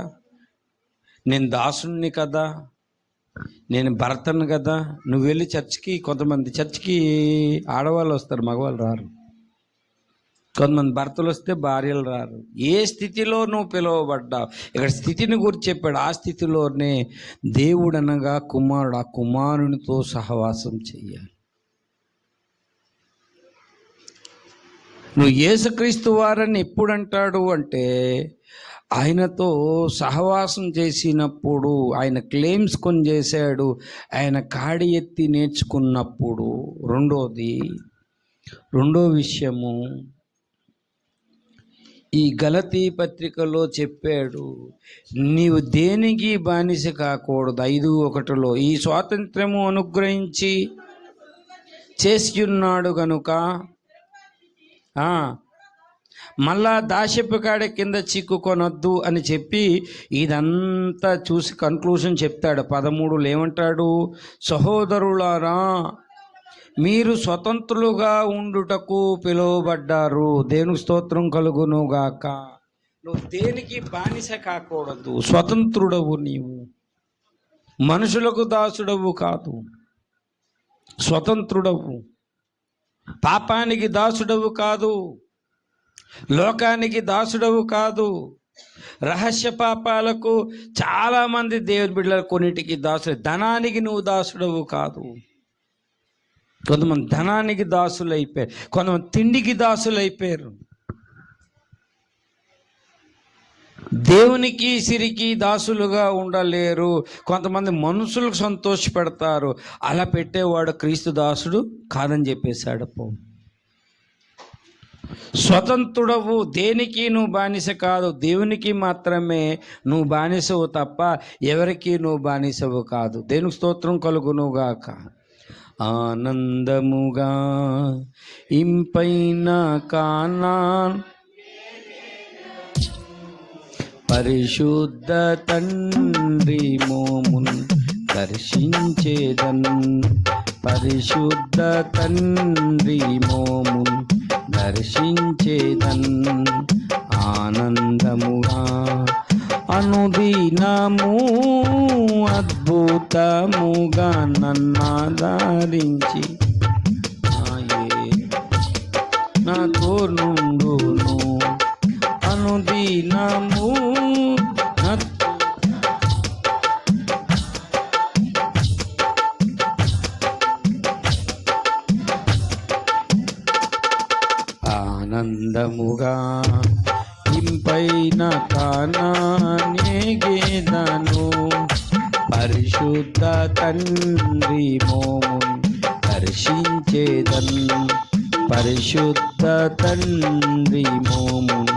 నేను దాసుని కదా, నేను భర్తను కదా. నువ్వు వెళ్ళి చర్చికి, కొంతమంది చర్చికి ఆడవాళ్ళు వస్తారు, మగవాళ్ళు రారు. కొంతమంది భర్తలు వస్తే భార్యలు రారు. ఏ స్థితిలో నువ్వు పిలువబడ్డావు, ఇక్కడ స్థితిని గురించి చెప్పాడు. ఆ స్థితిలోనే దేవుడు అనగా కుమారుడు, ఆ కుమారునితో సహవాసం చెయ్యాలి. నువ్వు యేసుక్రీస్తు వారని ఎప్పుడు అంటాడు అంటే ఆయనతో సహవాసం చేసినప్పుడు, ఆయన క్లెయిమ్స్ కొని చేశాడు, ఆయన కాడి ఎత్తి నేర్చుకున్నప్పుడు. రెండో విషయము ఈ గలతీ పత్రికలో చెప్పాడు, నీవు దేనికి బానిస కాకూడదు. 5:1 ఈ స్వాతంత్రము అనుగ్రహించి చేసి ఉన్నాడు కనుక మళ్ళా దాస్యపు కాడ కింద చిక్కుకొనొద్దు అని చెప్పి ఇదంతా చూసి కన్క్లూషన్ చెప్తాడు. 13లో ఏమంటాడు? సహోదరులారా, మీరు స్వతంత్రులుగా ఉండుటకు పిలువబడ్డారు. దేవునికి స్తోత్రం కలుగును గాక. నువ్వు దేనికి బానిస కాకూడదు. స్వతంత్రుడవు నీవు, మనుషులకు దాసుడవు కాదు, స్వతంత్రుడవు. పాపానికి దాసుడవు కాదు, లోకానికి దాసుడవు కాదు. రహస్య పాపాలకు చాలామంది దేవుని బిడ్డలు కొన్నిటికి దాసుడు. ధనానికి నువ్వు దాసుడవు కాదు. కొంతమంది ధనానికి దాసులు అయిపోయారు, కొంతమంది తిండికి దాసులు అయిపోయారు. దేవునికి సిరికి దాసులుగా ఉండలేరు. కొంతమంది మనుషులకు సంతోష పెడతారు. అలా పెట్టేవాడు క్రీస్తు దాసుడు కాదని చెప్పేశాడు. స్వతంత్రుడవు, దేనికి నువ్వు బానిస కాదు. దేవునికి మాత్రమే నువ్వు బానిసవు తప్ప ఎవరికి నువ్వు బానిసవు కాదు. దేవునికి స్తోత్రం కలుగునుగాక. ఆనందముగా ఇంపైన కానాన్ పరిశుద్ధ తండ్రి మోమున్ దర్శించేదన్. పరిశుద్ధ తండ్రి మోమున్ దర్శించేదన్ ఆనందముగా అనుదినము అద్భుతముగా నన్నాదరించి నాతో నుండును అనుదినము ఆనందముగా ఇంపైన కానానేగేదను పరిశుద్ధ తండ్రి మోమున్ దర్శించేదన్ పరిశుద్ధ తండ్రి మోమున్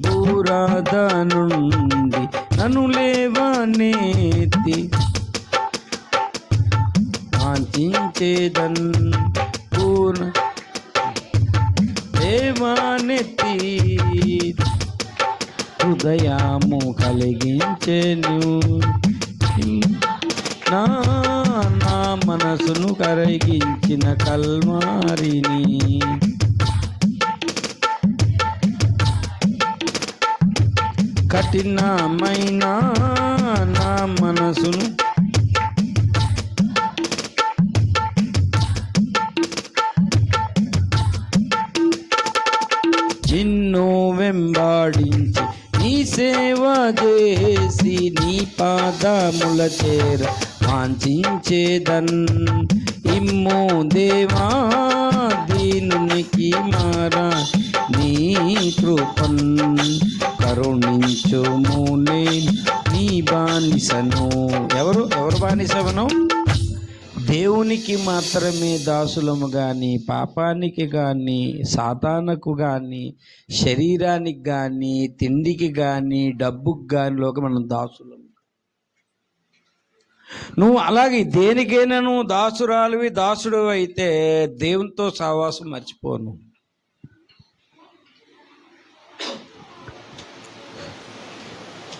దూరాద నుండి నన్ను లేవనెత్తి ఆంతించేదన్ పూర్ణ దేవానెత్తి హృదయము కలిగించెను నా మనసును కరిగించిన కల్వారిని కఠినమైన నా మనసును నిన్ను వెంబాడించి నీ సేవ చేసి నీ పాదముల చేర వాంఛించేదన్ ఇమ్ము దేవా దీనునికి మారా నీ కృపన్ కరుణించుము నేను నీ బానిసను. ఎవరు బానిసవను? దేవునికి మాత్రమే దాసులము కానీ పాపానికి కానీ సాతానుకు కానీ శరీరానికి కానీ తిండికి కానీ డబ్బుకి కానీ లోక మనం దాసులము. నువ్వు అలాగే దేనికైనా నువ్వు దాసురాలివి దాసుడు అయితే దేవునితో సహవాసం మర్చిపోను.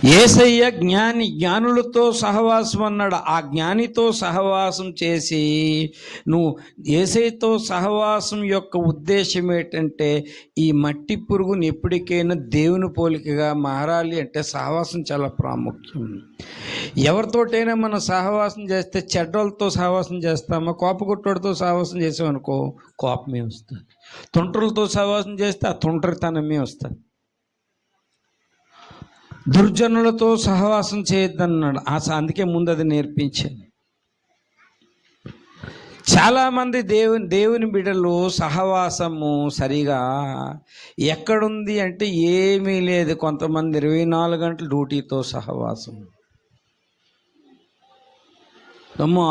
యేసయ్య జ్ఞానులతో సహవాసం అన్నాడు. ఆ జ్ఞానితో సహవాసం చేసి నువ్వు యేసయ్యతో సహవాసం యొక్క ఉద్దేశం ఏంటంటే ఈ మట్టి పురుగుని ఎప్పటికైనా దేవుని పోలికగా మారాలి అంటే సహవాసం చాలా ప్రాముఖ్యం. ఎవరితోటైనా మనం సహవాసం చేస్తే చెడ్డలతో సహవాసం చేస్తామా? కోపగుట్టోడితో సహవాసం చేసామనుకో కోపమే వస్తుంది. తుంటరులతో సహవాసం చేస్తే ఆ తుంటరితనమే వస్తుంది. దుర్జనులతో సహవాసం చేయొద్దన్నాడు. అందుకే ముందు అది నేర్పించాను. చాలామంది దేవుని బిడ్డలు సహవాసము సరిగా ఎక్కడుంది అంటే ఏమీ లేదు. కొంతమంది 24 గంటలు డ్యూటీతో సహవాసం.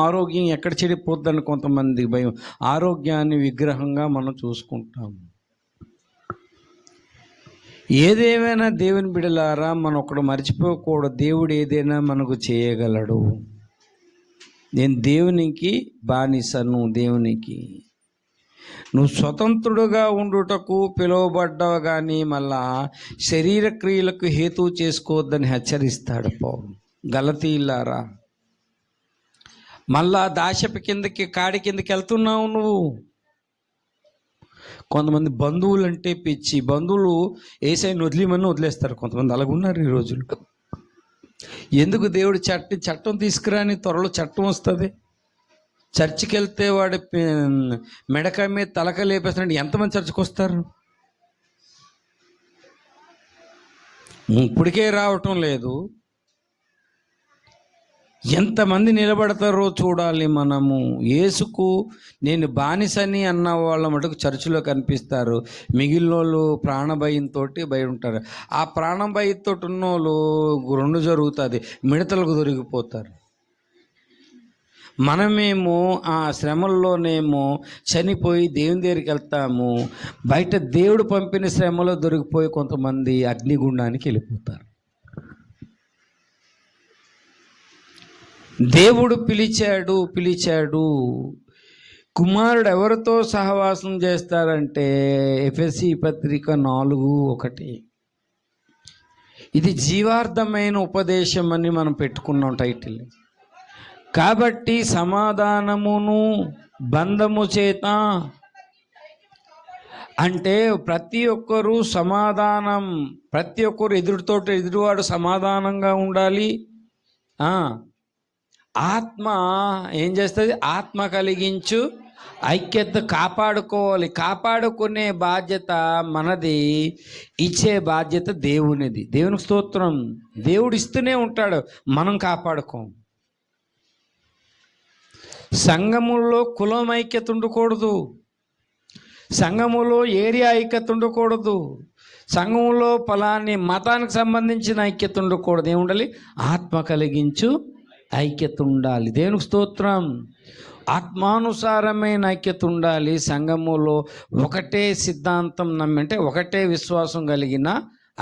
ఆరోగ్యం ఎక్కడ చెడిపోద్దని కొంతమందికి భయం. ఆరోగ్యాన్ని విగ్రహంగా మనం చూసుకుంటాము. ఏదేమైనా దేవుని బిడ్డలారా మనం ఒకడు మర్చిపోకూడదు. దేవుడు ఏదైనా మనకు చేయగలడు. నేను దేవునికి బానిసను. దేవునికి నువ్వు స్వతంత్రుడుగా ఉండుటకు పిలువబడ్డావు కానీ మళ్ళా శరీర క్రియలకు హేతువు చేసుకోవద్దని హెచ్చరిస్తాడు పౌలు. గలతీయులారా మళ్ళా దాశపు కిందకి కాడి కిందకి వెళ్తున్నావు నువ్వు. కొంతమంది బంధువులు అంటే పిచ్చి. బంధువులు యేసయ్యను వదిలేస్తారు. కొంతమంది అలాగున్నారు ఈ రోజులు. ఎందుకు దేవుడు చట్టం తీసుకురాని త్వరలో చట్టం వస్తుంది. చర్చికి వెళ్తే వాడి మెడక మీద తలక లేపేస్తున్నాడు. ఎంతమంది చర్చికి వస్తారు? ఇప్పటికే రావటం లేదు. ఎంతమంది నిలబడతారో చూడాలి. మనము యేసుకు నేను బానిసని అన్న వాళ్ళ మటుకు చర్చిలో కనిపిస్తారు. మిగిలిన వాళ్ళు ప్రాణభయంతో భయ ఉంటారు. ఆ ప్రాణభయంతో ఉన్న వాళ్ళు 2 జరుగుతుంది. మిడతలకు దొరికిపోతారు. మనమేమో ఆ శ్రమల్లోనేమో చనిపోయి దేవుని దగ్గరికి వెళ్తాము. బయట దేవుడు పంపిన శ్రమలో దొరికిపోయి కొంతమంది అగ్నిగుండానికి వెళ్ళిపోతారు. దేవుడు పిలిచాడు. కుమారుడు ఎవరితో సహవాసం చేస్తారంటే ఎఫెసీ పత్రిక 4:1. ఇది జీవార్థమైన ఉపదేశం అని మనం పెట్టుకున్నాం టైటిల్. కాబట్టి సమాధానమును బంధము చేత అంటే ప్రతి ఒక్కరూ సమాధానం, ప్రతి ఒక్కరు ఎదురువాడు సమాధానంగా ఉండాలి. ఆత్మ ఏం చేస్తుంది? ఆత్మ కలిగించు ఐక్యత కాపాడుకోవాలి. కాపాడుకునే బాధ్యత మనది, ఇచ్చే బాధ్యత దేవునిది. దేవునికి స్తోత్రం. దేవుడు ఇస్తూనే ఉంటాడు, మనం కాపాడుకోం. సంఘములో కులం ఐక్యత ఉండకూడదు, సంఘములో ఏరియా ఐక్యత ఉండకూడదు, సంఘంలో ఫలాని మతానికి సంబంధించిన ఐక్యత ఉండకూడదు. ఏముండాలి? ఆత్మ కలిగించు ఐక్యత ఉండాలి. దేవునికి స్తోత్రం. ఆత్మానుసారమైన ఐక్యత ఉండాలి. సంఘములో ఒకటే సిద్ధాంతం నమ్మి, అంటే ఒకటే విశ్వాసం కలిగిన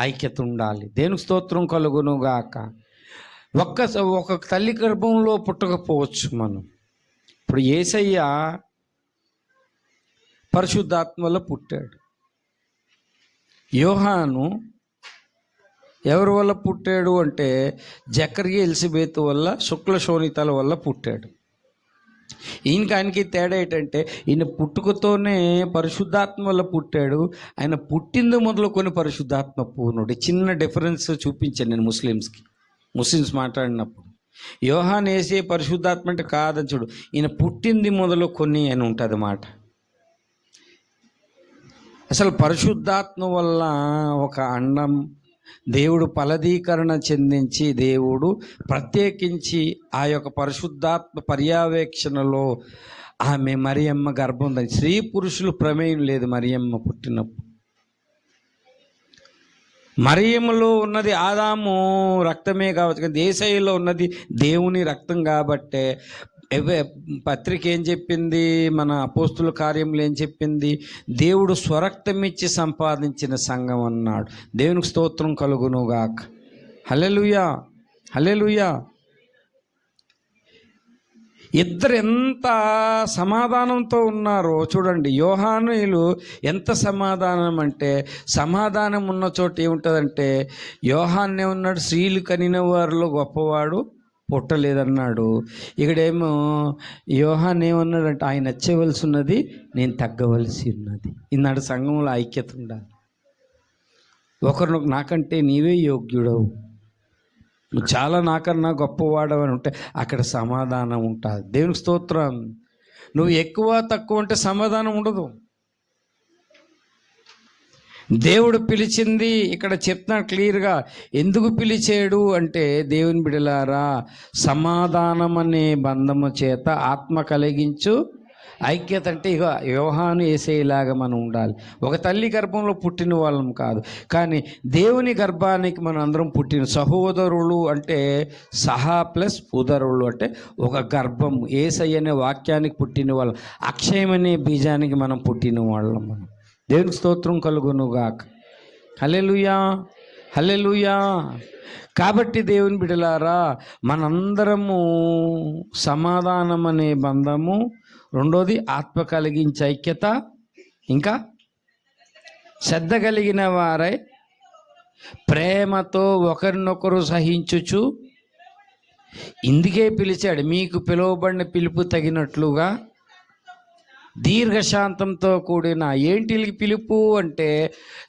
ఐక్యత ఉండాలి. దేవునికి స్తోత్రం కలుగునుగాక. ఒక తల్లి గర్భంలో పుట్టకపోవచ్చు మనం. ఇప్పుడు యేసయ్య పరిశుద్ధాత్మ వల్ల పుట్టాడు. యోహాను ఎవరి వల్ల పుట్టాడు అంటే జకర్యా ఎలిజబెత్ వల్ల, శుక్ల శోణితాల వల్ల పుట్టాడు. ఆయనకి తేడా ఏంటంటే ఈయన పుట్టుకతోనే పరిశుద్ధాత్మ వల్ల పుట్టాడు. ఆయన పుట్టింది మొదలుకొని పరిశుద్ధాత్మ పూర్ణుడు. చిన్న డిఫరెన్స్ చూపించాను నేను ముస్లిమ్స్ మాట్లాడినప్పుడు. యోహాను వేసే పరిశుద్ధాత్మ అంటే కాదని చూడు, ఈయన పుట్టింది మొదలుకొని అని ఉంటుంది మాట. అసలు పరిశుద్ధాత్మ వల్ల ఒక అండం దేవుడు ఫలదీకరణ చెందించి, దేవుడు ప్రత్యేకించి ఆ యొక్క పరిశుద్ధాత్మ పర్యవేక్షణలో ఆమె మరియమ్మ గర్భం ధరించి, స్త్రీ పురుషులు ప్రమేయం లేదు మరియమ్మ పుట్టినప్పుడు. మరియమ్మలో ఉన్నది ఆదాము రక్తమే కావచ్చు, కానీ యేసయ్యలో ఉన్నది దేవుని రక్తం. కాబట్టే పత్రిక ఏం చెప్పింది, మన అపోస్తుల కార్యములు ఏం చెప్పింది? దేవుడు స్వరక్తం ఇచ్చి సంపాదించిన సంఘం అన్నాడు. దేవునికి స్తోత్రం కలుగునుగాక. హల్లెలూయా, హల్లెలూయా. ఇద్దరు ఎంత సమాధానంతో ఉన్నారో చూడండి. యోహానులు ఎంత సమాధానం అంటే, సమాధానం ఉన్న చోట ఏముంటుందంటే, యోహాన్నే ఉన్నాడు స్త్రీలు కనిన వారిలో గొప్పవాడు పుట్టలేదన్నాడు. ఇక్కడేమో యోహాన్ ఏమన్నాడంటే, ఆయన నచ్చవలసి ఉన్నది, నేను తగ్గవలసి ఉన్నది. ఈనాడు సంఘంలో ఐక్యత ఉండాలి. ఒకరు నాకంటే నీవే యోగ్యుడవు, నువ్వు చాలా నాకన్నా గొప్పవాడవు అని ఉంటే అక్కడ సమాధానం ఉంటుంది. దేవునికి స్తోత్రం. నువ్వు ఎక్కువ తక్కువ అంటే సమాధానం ఉండదు. దేవుడు పిలిచింది ఇక్కడ చెప్తున్నాడు క్లియర్గా. ఎందుకు పిలిచాడు అంటే, దేవుని బిడ్డలారా, సమాధానం అనే బంధము చేత ఆత్మ కలిగించు ఐక్యత. అంటే ఇక యోహాను యేసయ్యలాగా మనం ఉండాలి. ఒక తల్లి గర్భంలో పుట్టిన వాళ్ళం కాదు, కానీ దేవుని గర్భానికి మనం అందరం పుట్టిన సహోదరులు. అంటే సహా ప్లస్ ఉదరులు అంటే ఒక గర్భం. యేసయ్య అనే వాక్యానికి పుట్టిన వాళ్ళం, అక్షయమనే బీజానికి మనం పుట్టిన వాళ్ళం. మనం దేవునికి స్తోత్రం కలుగునుగాక. హల్లెలూయా, హల్లెలూయా. కాబట్టి దేవుని బిడ్డలారా, మనందరము సమాధానం అనే బంధము, రెండోది ఆత్మ కలిగించే ఐక్యత, ఇంకా శ్రద్ధ కలిగిన వారై ప్రేమతో ఒకరినొకరు సహించుచు. ఇందుకే పిలిచాడు, మీకు పిలువబడిన పిలుపు తగినట్లుగా దీర్ఘశాంతంతో కూడిన. ఏంటి పిలుపు అంటే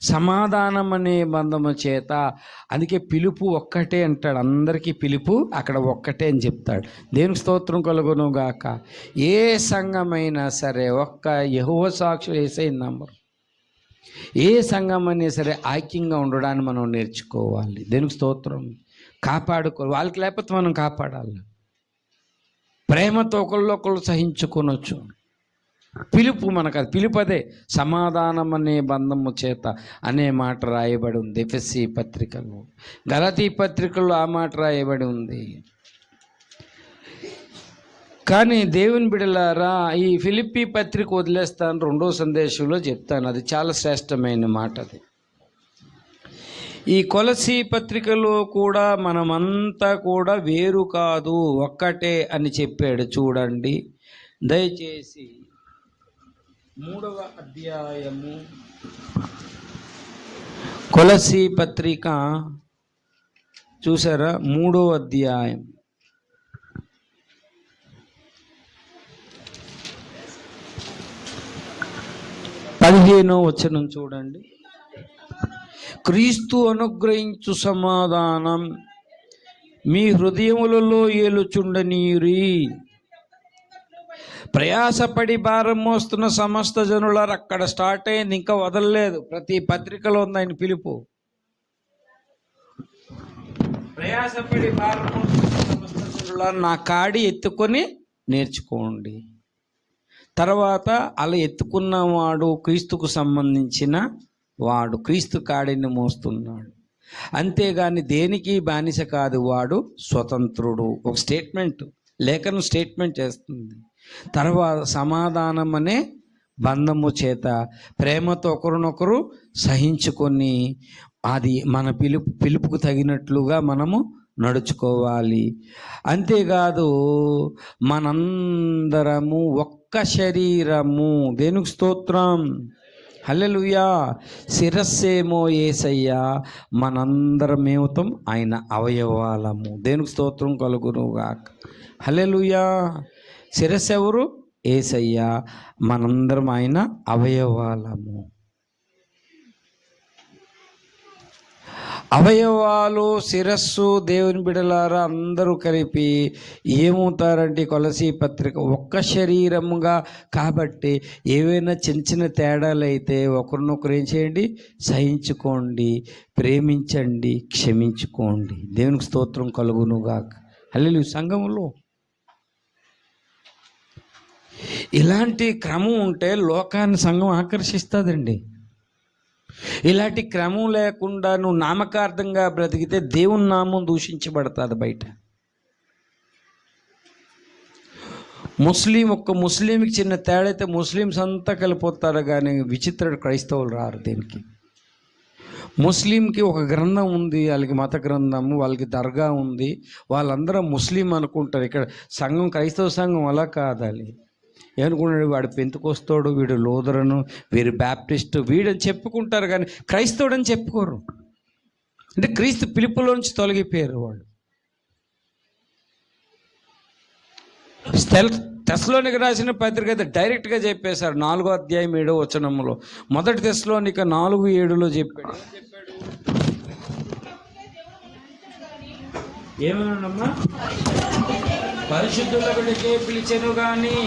సమాధానం అనే బంధము చేత. అందుకే పిలుపు ఒక్కటే అంటాడు, అందరికీ పిలుపు అక్కడ ఒక్కటే అని చెప్తాడు. దేవునికి స్తోత్రం కలుగును గాక. ఏ సంఘమైనా సరే ఒక్క యెహోవా సాక్షులు యేసయ్య నంబరు. ఏ సంఘం అయినా సరే ఐక్యంగా ఉండడాన్ని మనం నేర్చుకోవాలి. దేవునికి స్తోత్రం. కాపాడుకోవాలి. వాళ్ళకి లేకపోతే మనం కాపాడాలి. ప్రేమతో ఒకళ్ళు సహించుకొనొచ్చు. పిలుపు మనకు అది పిలుపు. అదే సమాధానం అనే బంధము చేత అనే మాట రాయబడి ఉంది ఎఫెసీ పత్రికలో, గలతీ పత్రికల్లో ఆ మాట రాయబడి ఉంది. కానీ దేవుని బిడ్డలారా, ఈ ఫిలిప్పీ పత్రిక వదిలేస్తాను, రెండో సందేశంలో చెప్తాను. అది చాలా శ్రేష్టమైన మాట. అది ఈ కొలసీ పత్రికలో కూడా మనమంతా కూడా వేరు కాదు, ఒక్కటే అని చెప్పాడు. చూడండి దయచేసి 3వ అధ్యాయము కొలసీ పత్రిక చూసారా? 3వ అధ్యాయం 10 15వ వచనం చూడండి. క్రీస్తు అనుగ్రహించు సమాధానం మీ హృదయములలో ఏలుచుండనీయురి. ప్రయాసపడి భారం మోస్తున్న సమస్త జనులారు, అక్కడ స్టార్ట్ అయింది, ఇంకా వదలలేదు. ప్రతి పత్రికలో ఉంది ఆయన పిలుపు. ప్రయాసపడి భారం మోస్తున్న సమస్త జనులారు నా కాడి ఎత్తుకొని నేర్చుకోండి. తర్వాత అలా ఎత్తుకున్నవాడు క్రీస్తుకు సంబంధించిన వాడు, క్రీస్తు కాడిని మోస్తున్నాడు. అంతేగాని దేనికి బానిస కాదు, వాడు స్వతంత్రుడు. ఒక స్టేట్మెంట్, లేఖనం స్టేట్మెంట్ చేస్తుంది. తర్వాత సమాధానం అనే బంధము చేత ప్రేమతో ఒకరినొకరు సహించుకొని అది మన పిలుపుకు తగినట్లుగా మనము నడుచుకోవాలి. అంతేకాదు మనందరము ఒక్క శరీరము. దేనికి స్తోత్రం, హల్లెలూయా. శిరస్సేమో యేసయ్యా, మనందరమేమవుతాం ఆయన అవయవాలము. దేనికి స్తోత్రం కలుగునుగాక, హల్లెలూయా. శిరస్సు ఎవరు? యేసయ్యా, మనందరం ఆయన అవయవాలము. అవయవాలు, శిరస్సు, దేవుని బిడలారా అందరూ కలిపి ఏమవుతారంటే కొలసీ పత్రిక ఒక్క శరీరముగా. కాబట్టి ఏవైనా చిన్న చిన్న తేడాలు అయితే ఒకరినొకరు ఏం చేయండి, సహించుకోండి, ప్రేమించండి, క్షమించుకోండి. దేవునికి స్తోత్రం కలుగునుగాక, హల్లెలూయా. సంఘములో ఇలాంటి క్రమం ఉంటే లోకాన్ని సంఘం ఆకర్షిస్తుందండి. ఇలాంటి క్రమం లేకుండా నువ్వు నామకార్థంగా బ్రతికితే దేవుని నామం దూషించబడుతుంది బయట. ముస్లింకి చిన్న తేడా అయితే ముస్లిమ్స్ అంతా కలిపోతారు, కానీ విచిత్రుడు క్రైస్తవులు రారు. దేనికి? ముస్లింకి ఒక గ్రంథం ఉంది, వాళ్ళకి మత గ్రంథము, వాళ్ళకి దర్గా ఉంది, వాళ్ళందరూ ముస్లిం అనుకుంటారు. ఇక్కడ సంఘం, క్రైస్తవ సంఘం అలా కాదాలి. ఏమనుకున్నాడు, వాడు పెంతుకొస్తాడు, వీడు లూథరను, వీడు బ్యాప్టిస్టు, వీడని చెప్పుకుంటారు, కానీ క్రైస్తవుడని చెప్పుకోరు. అంటే క్రీస్తు పిలుపులోంచి తొలగిపోయారు వాళ్ళు. తెస్సలోనిక రాసిన పత్రిక అయితే డైరెక్ట్గా చెప్పేశారు. 4వ అధ్యాయం 7వ వచనంలో, మొదటి తెస్సలోనిక 4:7 చెప్పాడు. ఏమన్నాడమ్మా? పరిశుద్ధులకే పిలిచెను కానీ.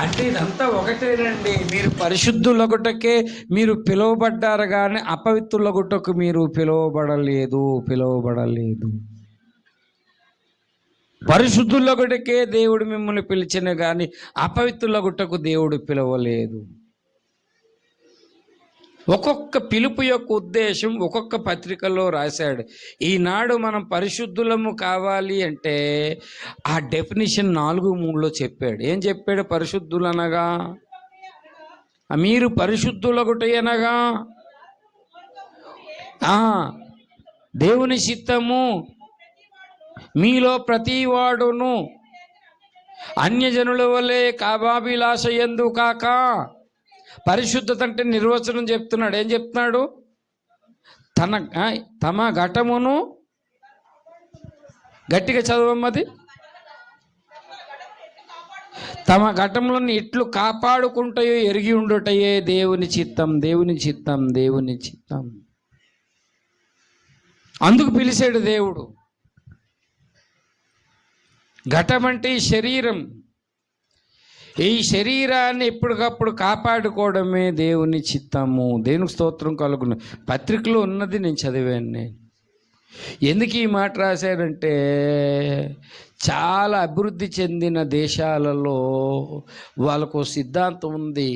అంటే ఇదంతా ఒకటేనండి. మీరు పరిశుద్ధులగుటకే మీరు పిలువబడ్డారు, కానీ అపవిత్రులగుటకు మీరు పిలువబడలేదు. పరిశుద్ధులగుటకే దేవుడు మిమ్మల్ని పిలిచెను కానీ అపవిత్రులగుటకు దేవుడు పిలవలేదు. ఒక్కొక్క పిలుపు యొక్క ఉద్దేశం ఒక్కొక్క పత్రికల్లో రాశాడు. ఈనాడు మనం పరిశుద్ధులము కావాలి అంటే ఆ డెఫినిషన్ 4:3లో చెప్పాడు. ఏం చెప్పాడు? పరిశుద్ధులనగా మీరు పరిశుద్ధులగుటయనగా దేవుని చిత్తము మీలో ప్రతివాడును అన్యజనుల వలె కామాభిలాష యందు కాక. పరిశుద్ధత అంటే నిర్వచనం చెప్తున్నాడు. ఏం చెప్తున్నాడు? తమ ఘటమును, గట్టిగా చదవమ్మది, తమ ఘటములను ఇట్లు కాపాడుకుంటాయో ఎరిగి ఉండుటయే దేవుని చిత్తం. అందుకు పిలిచాడు దేవుడు. ఘటం అంటే ఈ శరీరం. ఈ శరీరాన్ని ఎప్పటికప్పుడు కాపాడుకోవడమే దేవుని చిత్తము. దేవునికి స్తోత్రం కలుగును. పత్రికలో ఉన్నది నేను చదివాను. నేను ఎందుకు ఈ మాట రాశాడంటే, చాలా అభివృద్ధి చెందిన దేశాలలో వాళ్ళకు సిద్ధాంతం ఉంది,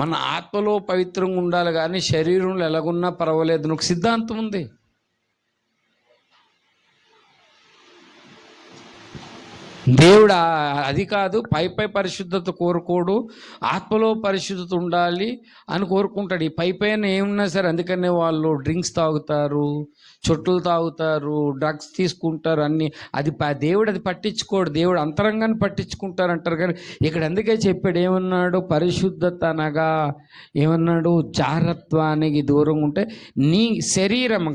మన ఆత్మలో పవిత్రంగా ఉండాలి కానీ శరీరంలో ఎలాగున్నా పర్వాలేదు. ఒక సిద్ధాంతం ఉంది. దేవుడు అది కాదు, పై పరిశుద్ధత కోరుకోడు, ఆత్మలో పరిశుద్ధత ఉండాలి అని కోరుకుంటాడు. ఈ పైన ఏమున్నా సరే, అందుకనే వాళ్ళు డ్రింక్స్ తాగుతారు, చుట్టలు తాగుతారు, డ్రగ్స్ తీసుకుంటారు, అన్నీ. అది దేవుడు అది పట్టించుకోడు. దేవుడు అంతరంగాన్ని పట్టించుకుంటారు అంటారు. కానీ ఇక్కడ అందుకే చెప్పాడు, ఏమన్నాడు? పరిశుద్ధత అనగా ఏమన్నాడు? జారత్వానికి దూరంగా ఉంటే నీ శరీరం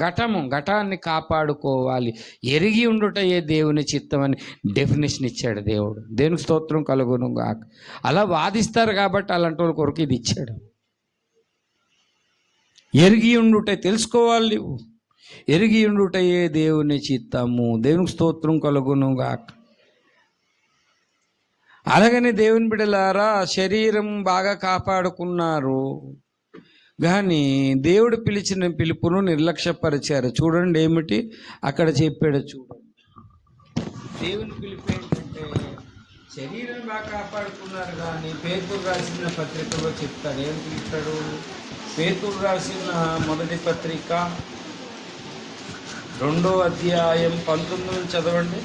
ఘటాన్ని కాపాడుకోవాలి, ఎరిగి ఉండుటయే దేవుని చిత్తం అని డెఫినేషన్ పర్మిషన్ ఇచ్చాడు దేవుడు. దేవునికి స్తోత్రం కలుగును గాక. అలా వాదిస్తారు కాబట్టి అలాంటి వాళ్ళ కొరకు ఇది ఇచ్చాడు. ఎరిగి ఉండుట తెలుసుకోవాలి నువ్వు. ఎరిగి ఉండుటయే దేవుని చిత్తము. దేవునికి స్తోత్రం కలుగును గాక. అలాగని దేవుని బిడ్డలారా శరీరం బాగా కాపాడుకున్నారు కానీ దేవుడు పిలిచిన పిలుపును నిర్లక్ష్యపరిచారు. చూడండి ఏమిటి అక్కడ చెప్పాడు. చూడండి దేవుని పిలుపు ఏంటంటే శరీరం బాగా కాపాడుకున్నారు కానీ పేతురు రాసిన పత్రికలో చెప్తాడు. ఏం పిలుస్తాడు? పేతురు రాసిన మొదటి పత్రిక 2వ అధ్యాయం 19 చదవండి.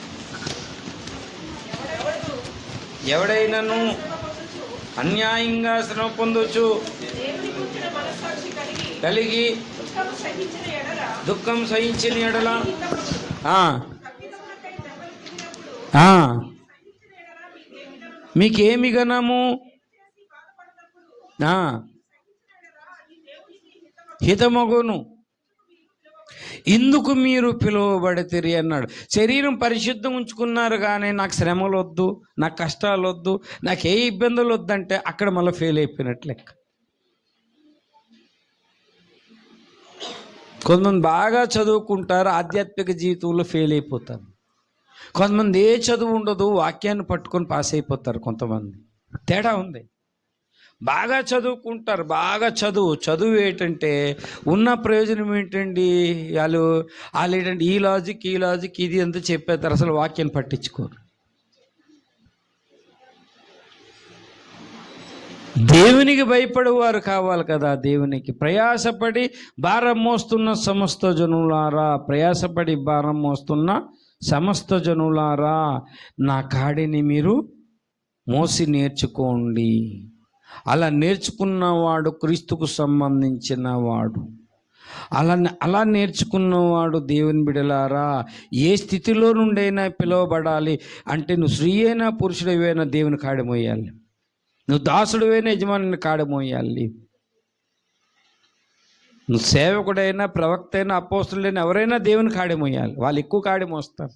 ఎవడైనాను అన్యాయంగా శ్రమ పొందొచ్చు కలిగి దుఃఖం సహించిన ఎడల మీకేమి గణము? హితమగును. ఇందుకు మీరు పిలువబడితిరి అన్నాడు. శరీరం పరిశుద్ధం ఉంచుకున్నారు కానీ నాకు శ్రమలు వద్దు, నాకు కష్టాలు వద్దు, నాకు ఏ ఇబ్బందులు వద్దంటే అక్కడ మళ్ళీ ఫెయిల్ అయిపోయినట్లు లెక్క. కొంతమంది బాగా చదువుకుంటారు, ఆధ్యాత్మిక జీవితంలో ఫెయిల్ అయిపోతారు. కొంతమంది ఏ చదువు ఉండదు, వాక్యాన్ని పట్టుకొని పాస్ అయిపోతారు. కొంతమంది తేడా ఉంది. బాగా చదువుకుంటారు, బాగా చదువు ఏంటంటే ఉన్న ప్రయోజనం ఏంటండి? వాళ్ళు ఏంటంటే ఈ లాజిక్ ఇది అంతా చెప్పేస్తారు, అసలు వాక్యాన్ని పట్టించుకోరు. దేవునికి భయపడేవారు కావాలి కదా. దేవునికి ప్రయాసపడి భారం మోస్తున్న సమస్త జనులారా, ప్రయాసపడి భారం మోస్తున్న సమస్త జనులారా, నా కాడిని మీరు మోసి నేర్చుకోండి. అలా నేర్చుకున్నవాడు క్రీస్తుకు సంబంధించిన వాడు. అలా నేర్చుకున్నవాడు దేవుని బిడలారా ఏ స్థితిలో నుండైనా పిలువబడాలి అంటే నువ్వు స్త్రీ అయినా పురుషుడివైనా దేవుని కాడి మోయాలి. నువ్వు దాసుడివైనా యజమాని కాడి మోయాలి. నువ్వు సేవకుడైనా ప్రవక్త అయినా అపోస్తులైనా ఎవరైనా దేవుని కాడి మోయాలి. వాళ్ళు ఎక్కువ కాడి మోస్తారు.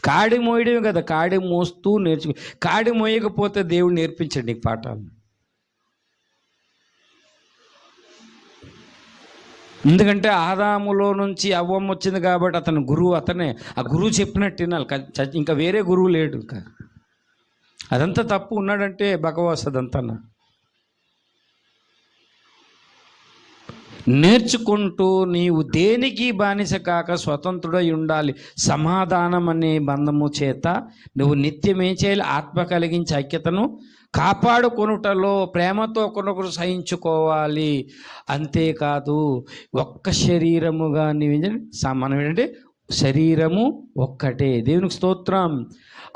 కాడి మోయడమే కదా, కాడి మోస్తూ నేర్చుకో. కాడి మోయకపోతే దేవుడు నేర్పించండి నీకు పాఠాలు. ఎందుకంటే ఆదాములో నుంచి అవ్వమ్మ వచ్చింది కాబట్టి అతను గురువు, అతనే ఆ గురువు చెప్పినట్టు వినాలి. ఇంకా వేరే గురువు లేడు. ఇంకా అదంతా తప్పు ఉన్నాడంటే భగవత్ అదంతా నేర్చుకుంటూ నీవు దేనికి బానిస కాక స్వతంత్రుడై ఉండాలి. సమాధానం అనే బంధము చేత నువ్వు నిత్యం ఏం చేయాలి? ఆత్మ కలిగించి ఐక్యతను కాపాడుకొనుటలో ప్రేమతో ఒకరినొకరు సహించుకోవాలి. అంతేకాదు ఒక్క శరీరముగా మనం ఏంటంటే శరీరము ఒక్కటే. దేవునికి స్తోత్రం.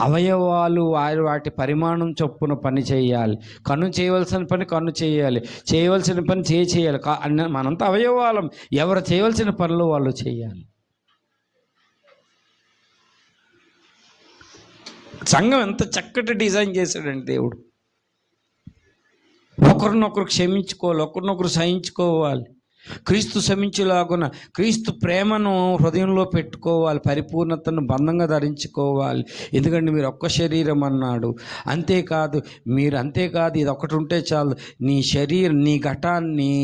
అవయవాలు వాటి పరిమాణం చొప్పున పని చేయాలి. కన్ను చేయవలసిన పని కన్ను చేయాలి, చేయవలసిన పని చేయాలి. మనంతా అవయవాలం, ఎవరు చేయవలసిన పనులు వాళ్ళు చేయాలి. సంఘం ఎంత చక్కటి డిజైన్ చేశాడండి దేవుడు. ఒకరినొకరు క్షమించుకోవాలి, ఒకరినొకరు సహించుకోవాలి. క్రీస్తు క్షమించులాగున క్రీస్తు ప్రేమను హృదయంలో పెట్టుకోవాలి, పరిపూర్ణతను బంధంగా ధరించుకోవాలి. ఎందుకంటే మీరు ఒక్క శరీరం అన్నాడు. అంతేకాదు ఇది ఒకటి ఉంటే చాలు. నీ ఘటాన్ని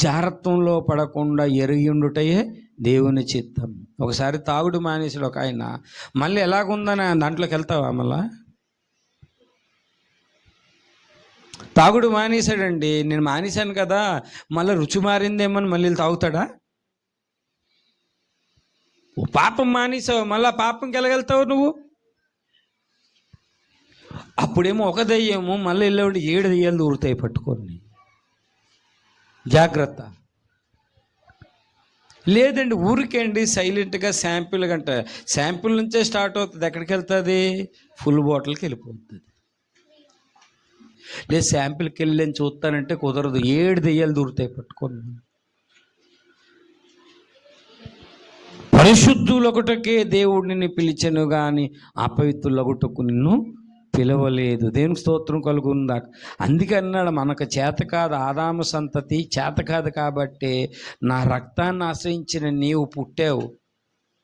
జారత్వంలో పడకుండా ఎరిగి ఉండుటయే దేవుని చిత్తం. ఒకసారి తాగుడు మానేసాడు ఒక ఆయన. మళ్ళీ ఎలాగుందని దాంట్లోకి వెళ్తావా? మళ్ళా తాగుడు మానేశాడండి. నేను మానేశాను కదా, మళ్ళీ రుచి మారిందేమని మళ్ళీ తాగుతాడా? పాపం మానేసావు, మళ్ళా పాపంకి వెళ్ళగలుగుతావు నువ్వు? అప్పుడేమో ఒక దయ్యము, మళ్ళీ వెళ్ళేవాడు 7 దయ్యాలు దూరుతాయి పట్టుకొని. జాగ్రత్త. లేదండి ఊరికేండి సైలెంట్గా శాంపిల్ నుంచే స్టార్ట్ అవుతుంది. ఎక్కడికి వెళ్తుంది? ఫుల్ బాటిల్కి వెళ్ళిపోతుంది. లేదు శాంపిల్కి వెళ్ళి చూస్తానంటే కుదరదు. 7 దెయ్యాలు దూరుతాయి పట్టుకొని. పరిశుద్ధులొకటకే దేవుడిని పిలిచెను కానీ అపవిత్రులొకటకు నిన్ను పిలవలేదు. దేవునికి స్తోత్రం కలుగుందా. అందుకే అన్నాడు, మనకు చేత కాదు, ఆదాము సంతతి చేత కాదు కాబట్టి నా రక్తాన్ని ఆశ్రయించిన నీవు పుట్టావు.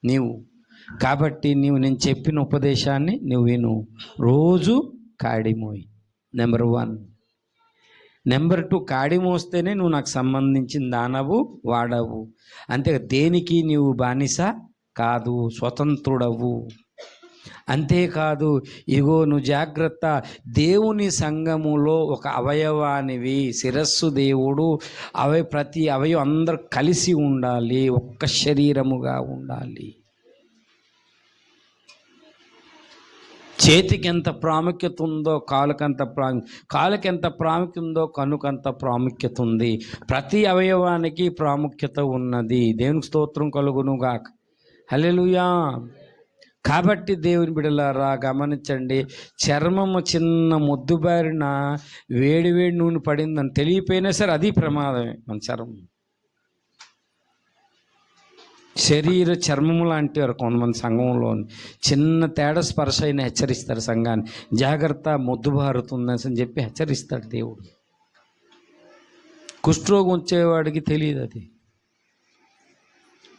నీవు కాబట్టి నేను చెప్పిన ఉపదేశాన్ని నువ్వు విను, రోజు కాడిమోయి. నెంబర్ 1. నెంబర్ 2, కాడి మోస్తేనే నువ్వు నాకు సంబంధించిన దానవు వాడవు. అంతే, దేనికి నీవు బానిస కాదు, స్వతంత్రుడవు. అంతేకాదు, ఇగో నువ్వు జాగ్రత్త, దేవుని సంఘములో ఒక అవయవానివి. శిరస్సు దేవుడు, ప్రతి అవయవం అందరూ కలిసి ఉండాలి, ఒక్క శరీరముగా ఉండాలి. చేతికి ఎంత ప్రాముఖ్యత ఉందో కాలుకి ఎంత ప్రాముఖ్యత ఉందో కనుకంత ప్రాముఖ్యత ఉంది. ప్రతి అవయవానికి ప్రాముఖ్యత ఉన్నది. దేవునికి స్తోత్రం కలుగునుగాక. హల్లెలూయా. కాబట్టి దేవుని బిడ్డలారా గమనించండి, చర్మము చిన్న మొద్దుబారిన వేడి నూనె పడిందని తెలియపోయినా సరే అది ప్రమాదమే. మన చర్మం శరీర చర్మము లాంటి వారు కొంతమంది సంఘంలో చిన్న తేడా స్పర్శ అయినా హెచ్చరిస్తారు సంఘాన్ని, జాగ్రత్త మొద్దుబారుతుందని చెప్పి హెచ్చరిస్తాడు దేవుడు. కుష్ఠరోగం వచ్చేవాడికి తెలియదు అది.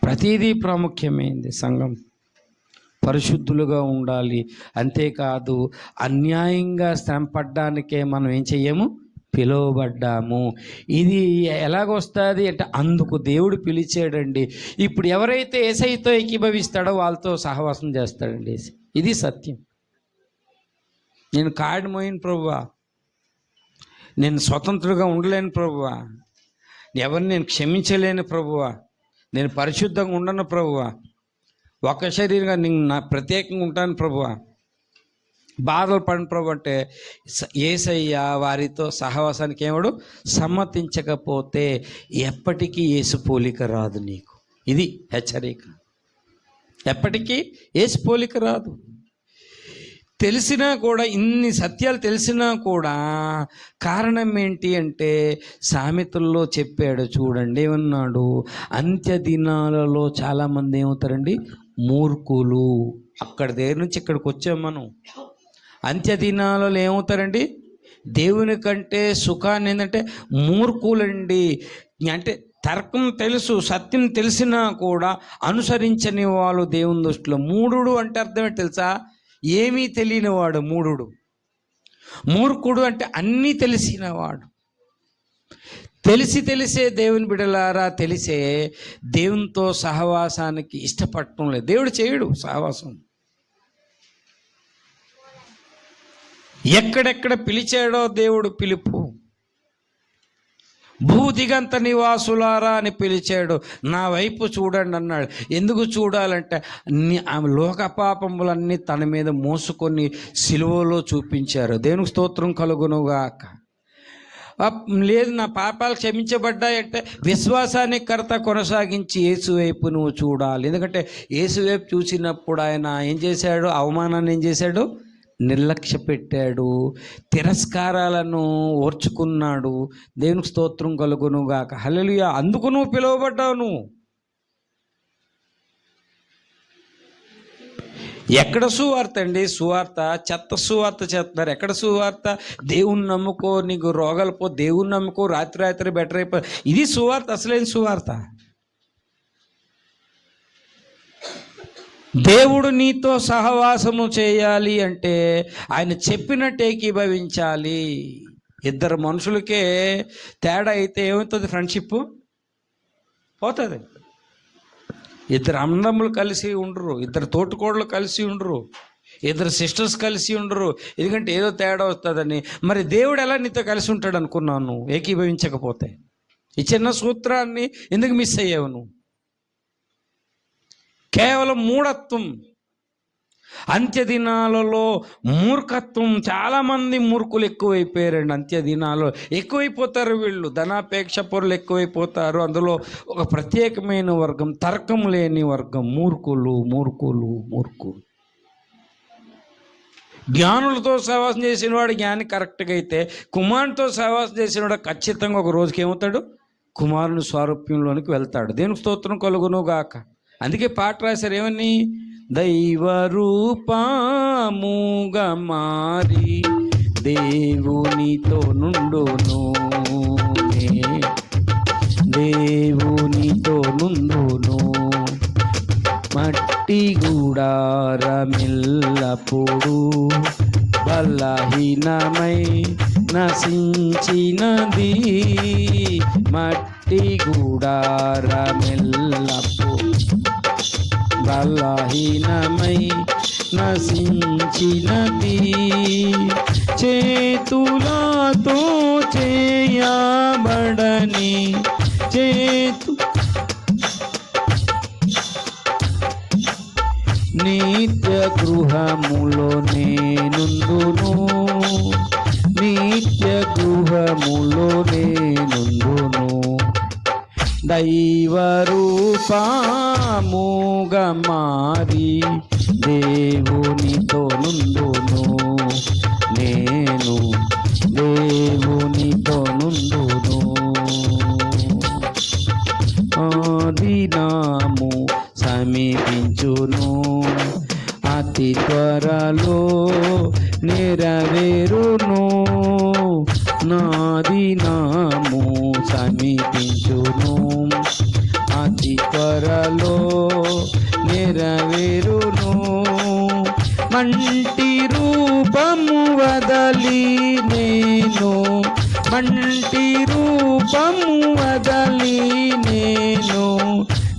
ప్రతిదీ ప్రాముఖ్యమైంది. సంఘం పరిశుద్ధులుగా ఉండాలి. అంతేకాదు, అన్యాయంగా శ్రమపడ్డానికే మనం ఏం చెయ్యము, పిలువబడ్డాము. ఇది ఎలాగొస్తుంది అంటే అందుకు దేవుడు పిలిచాడండి. ఇప్పుడు ఎవరైతే యేసయ్యతో ఏకీభవిస్తాడో వాళ్ళతో సహవాసం చేస్తాడండి. ఇది సత్యం. నేను కాడి మోయిన ప్రభువా, నేను స్వతంత్రంగా ఉండలేను ప్రభువా, ఎవరిని నేను క్షమించలేను ప్రభువా, నేను పరిశుద్ధంగా ఉండను ప్రభువా, ఒక శరీరంగా నేను నా ప్రత్యేకంగా ఉంటాను ప్రభువా, బాధలు పడిన ప్రభు అంటే యేసయ్య వారితో సహవాసానికి ఏమడు సమ్మతించకపోతే ఎప్పటికీ యేసు పోలిక రాదు నీకు. ఇది హెచ్చరిక. ఎప్పటికీ యేసు పోలిక రాదు. తెలిసినా కూడా, ఇన్ని సత్యాలు తెలిసినా కూడా కారణం ఏంటి అంటే సామెతల్లో చెప్పాడు చూడండి, ఏమన్నాడు, అంత్య దినాలలో చాలామంది ఏమవుతారండి, మూర్ఖులు. అక్కడ దగ్గర నుంచి ఇక్కడికి వచ్చాం మనం. అంత్య దినాలలో ఏమవుతారండి, దేవుని కంటే సుఖాన్ని ఏంటంటే మూర్ఖులండి. అంటే తర్కం తెలుసు, సత్యం తెలిసినా కూడా అనుసరించని వాళ్ళు దేవుని దృష్టిలో. మూఢుడు అంటే అర్థమే తెలుసా, ఏమీ తెలియనివాడు మూఢుడు. మూర్ఖుడు అంటే అన్నీ తెలిసినవాడు. తెలిసే దేవుని బిడలారా, తెలిసే దేవునితో సహవాసానికి ఇష్టపడటం లేదు. దేవుడు చేయడు సహవాసం. ఎక్కడెక్కడ పిలిచాడో దేవుడు పిలుపు, భూదిగంత నివాసులారా అని పిలిచాడు. నా వైపు చూడండి అన్నాడు. ఎందుకు చూడాలంటే లోక పాపములన్నీ తన మీద మోసుకొని సిలువలో చూపించారు. దేవునికి స్తోత్రం కలుగునుగాక. లేదు నా పాపాలు క్షమించబడ్డాయంటే విశ్వాసాన్ని కర్త కొనసాగించి యేసు వైపు నువ్వు చూడాలి. ఎందుకంటే యేసు వైపు చూసినప్పుడు ఆయన ఏం చేశాడు, అవమానాన్ని ఏం చేశాడు, నిర్లక్ష్య పెట్టాడు, తిరస్కారాలను ఓర్చుకున్నాడు. దేవునికి స్తోత్రం కలుగునుగాక. హల్లెలూయా. అందుకు నువ్వు పిలువబడ్డావు. నువ్వు ఎక్కడ సువార్త అండి, సువార్త చెత్త సువార్త చేస్తున్నారు. ఎక్కడ సువార్త, దేవుని నమ్ముకో నీకు రోగాలు పో, దేవుని నమ్ముకో రాత్రి బెటర్ అయిపో, ఇది సువార్త, అసలేని సువార్త. దేవుడు నీతో సహవాసము చేయాలి అంటే ఆయన చెప్పినట్టు ఏకీభవించాలి. ఇద్దరు మనుషులకే తేడా అయితే ఏమవుతుంది, ఫ్రెండ్షిప్ పోతుంది. ఇద్దరు అన్నదమ్ములు కలిసి ఉండరు, ఇద్దరు తోటికోడలు కలిసి ఉండరు, ఇద్దరు సిస్టర్స్ కలిసి ఉండరు. ఎందుకంటే ఏదో తేడా వస్తుందని. మరి దేవుడు ఎలా నీతో కలిసి ఉంటాడు అనుకున్నాను ఏకీభవించకపోతే? ఈ చిన్న సూత్రాన్ని ఎందుకు మిస్ అయ్యావు నువ్వు? కేవలం మూఢత్వం. అంత్య దినాలలో మూర్ఖత్వం, చాలామంది మూర్ఖులు ఎక్కువైపోయారండి. అంత్య దినాల్లో ఎక్కువైపోతారు వీళ్ళు, ధనాపేక్ష పరులు ఎక్కువైపోతారు. అందులో ఒక ప్రత్యేకమైన వర్గం, తర్కం లేని వర్గం, మూర్ఖులు. జ్ఞానులతో సహవాసం చేసిన వాడు జ్ఞాని కరెక్ట్గా అయితే, కుమారునితో సహవాసం చేసిన వాడు ఖచ్చితంగా ఒక రోజుకి ఏమవుతాడు, కుమారుని స్వారూప్యంలోనికి వెళ్తాడు. దేవునికి స్తోత్రం కలుగునుగాక. అందుకే పాట రాశారు ఏమని, దైవ రూపముగా మారి దేవునితో నుండును, దేవునితో నుండును, మట్టి గూడ గుడారమిల్లప్పుడు బలహీనమై నశించినది. మట్టి గుడారమిల్లప్పుడు బలహీనమై నశించినది. చేతులతో చేయబడని నిత్య గృహములో నేనుందును, నిత్య గృహములో నేనుందును. దైవరూపముగా మారి దేవునితో నుండును, నేను దేవునితో నుండును. దినము సమీపించును, అతి త్వరలో నెరవేరును. నా దినము సమీపించును, అతి త్వరలో నెరవేరును. మంటి రూపము వదలి నేను, మంటి రూపము వదలి నేను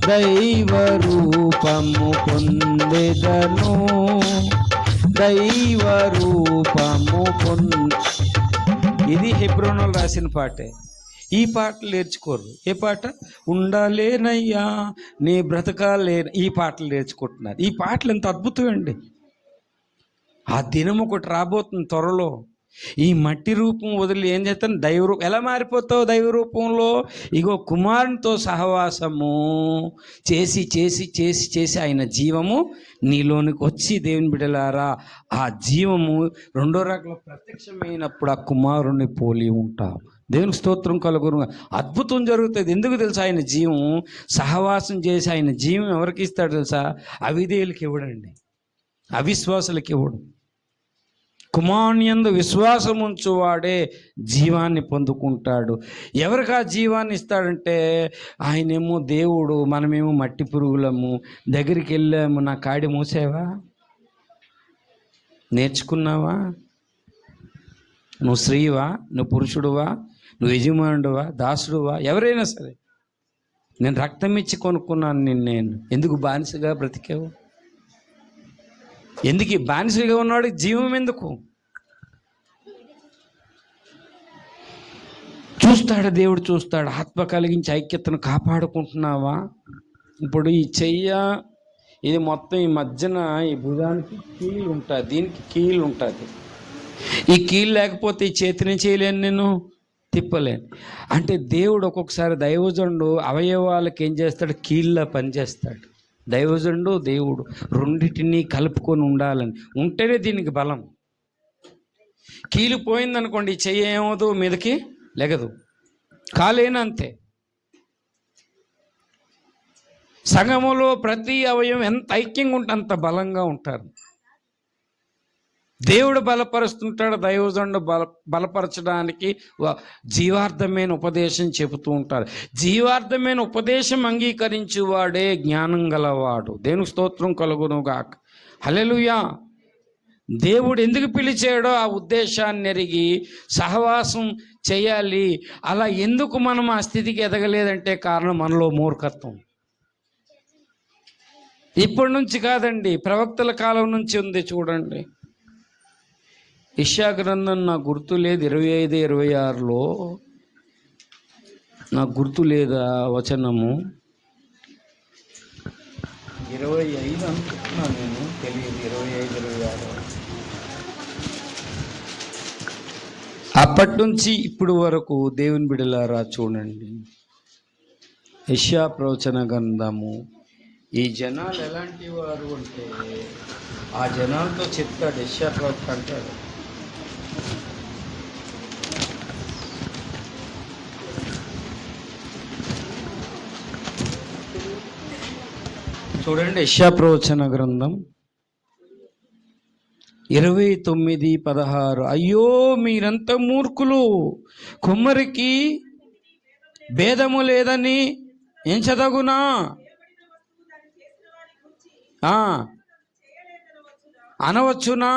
దైవ రూపము పొందెదను, దైవ రూపము ఇది హెబ్రోనులు రాసిన పాటే. ఈ పాటలు నేర్చుకోరు. ఏ పాట? ఉండాలేనయ్యా నీ బ్రతకాలే, ఈ పాటలు నేర్చుకుంటున్నారు. ఈ పాటలు ఎంత అద్భుతమండి. ఆ దినం ఒకటి రాబోతుంది త్వరలో. ఈ మట్టి రూపం వదిలి ఏం చేస్తాను? దైవరూపం. ఎలా మారిపోతావు దైవ రూపంలో? ఇగో కుమారునితో సహవాసము చేసి చేసి చేసి చేసి ఆయన జీవము నీలోనికి వచ్చి, దేవుని బిడ్డలారా, ఆ జీవము రెండో రకంలో ప్రత్యక్షమైనప్పుడు ఆ కుమారుని పోలి ఉంటావు. దేవునికి స్తోత్రం కలుగును. అద్భుతం జరుగుతుంది. ఎందుకు తెలుసా? ఆయన జీవం సహవాసం చేసి ఆయన జీవం ఎవరికి ఇస్తాడు తెలుసా? అవిధేయులకి ఇవ్వడండి, అవిశ్వాసులకి ఇవ్వడు. కుమారుని యందు విశ్వాసం ఉంచువాడే జీవాన్ని పొందుకుంటాడు. ఎవరికి ఆ జీవాన్ని ఇస్తాడంటే, ఆయనేమో దేవుడు, మనమేమో మట్టి పురుగులము. దగ్గరికి వెళ్ళాము, నా కాడి మూసావా? నేర్చుకున్నావా? నువ్వు స్త్రీవా, నువ్వు పురుషుడువా, నువ్వు యజమానుడువా, దాసుడువా, ఎవరైనా సరే, నేను రక్తం ఇచ్చి కొనుక్కున్నాను నేను. ఎందుకు బానిసగా బ్రతికావు? ఎందుకు బానిసగా ఉన్నాడు? జీవం ఎందుకు? చూస్తాడు దేవుడు, చూస్తాడు. ఆత్మ కలిగించి ఐక్యతను కాపాడుకుంటున్నావా? ఇప్పుడు ఈ చెయ్య ఇది మొత్తం ఈ మధ్యన ఈ భుజానికి కీలు ఉంటుంది, దీనికి కీలు ఉంటుంది. ఈ కీలు లేకపోతే ఈ చేతిని చేయలేను, నేను తిప్పలేను. అంటే దేవుడు ఒక్కొక్కసారి దైవజనుడు అవయవాలకు ఏం చేస్తాడు? కీళ్ళ పనిచేస్తాడు. దైవజనుడు దేవుడు రెండింటినీ కలుపుకొని ఉండాలని ఉంటేనే దీనికి బలం. కీలు పోయిందనుకోండి, చెయ్యి ఏమవుదు, మీదకి లెగదు. కాలేనా అంతే. సంఘములో ప్రతి అవయవం ఎంత ఐక్యంగా ఉంటే అంత బలంగా ఉంటారు. దేవుడు బలపరుస్తుంటాడు. దైవజనుడు బలపరచడానికి జీవార్థమైన ఉపదేశం చెబుతూ ఉంటారు. జీవార్థమైన ఉపదేశం అంగీకరించువాడే జ్ఞానం గలవాడు. దేవునికి స్తోత్రం కలుగునుగాక. హల్లెలూయా. దేవుడు ఎందుకు పిలిచాడో ఆ ఉద్దేశాన్ని ఎరిగి సహవాసం చేయాలి. అలా ఎందుకు మనం ఆ స్థితికి ఎదగలేదంటే కారణం మనలో మూర్ఖత్వం. ఇప్పటి నుంచి కాదండి, ప్రవక్తల కాలం నుంచి ఉంది. చూడండి, యెషయా గ్రంథం నాకు గుర్తు లేదు, 25-26లో నాకు గుర్తు లేదా వచనము, 25 అనుకుంటున్నాను నేను, తెలియదు, 25-26. అప్పటి నుంచి ఇప్పుడు వరకు దేవుని బిడ్డలారా చూడండి, యెషయా ప్రవచన గ్రంథము ఈ జనాలు ఎలాంటి వారు అంటే, ఆ జనాలతో చెప్తాడు యెషయా ప్రవక్త అంటాడు, చూడండి యెషయా ప్రవచన గ్రంథం 29:16. అయ్యో మీరంత మూర్ఖులు, కుమ్మరికి భేదము లేదని ఏం చదవునా? అనవచ్చునా?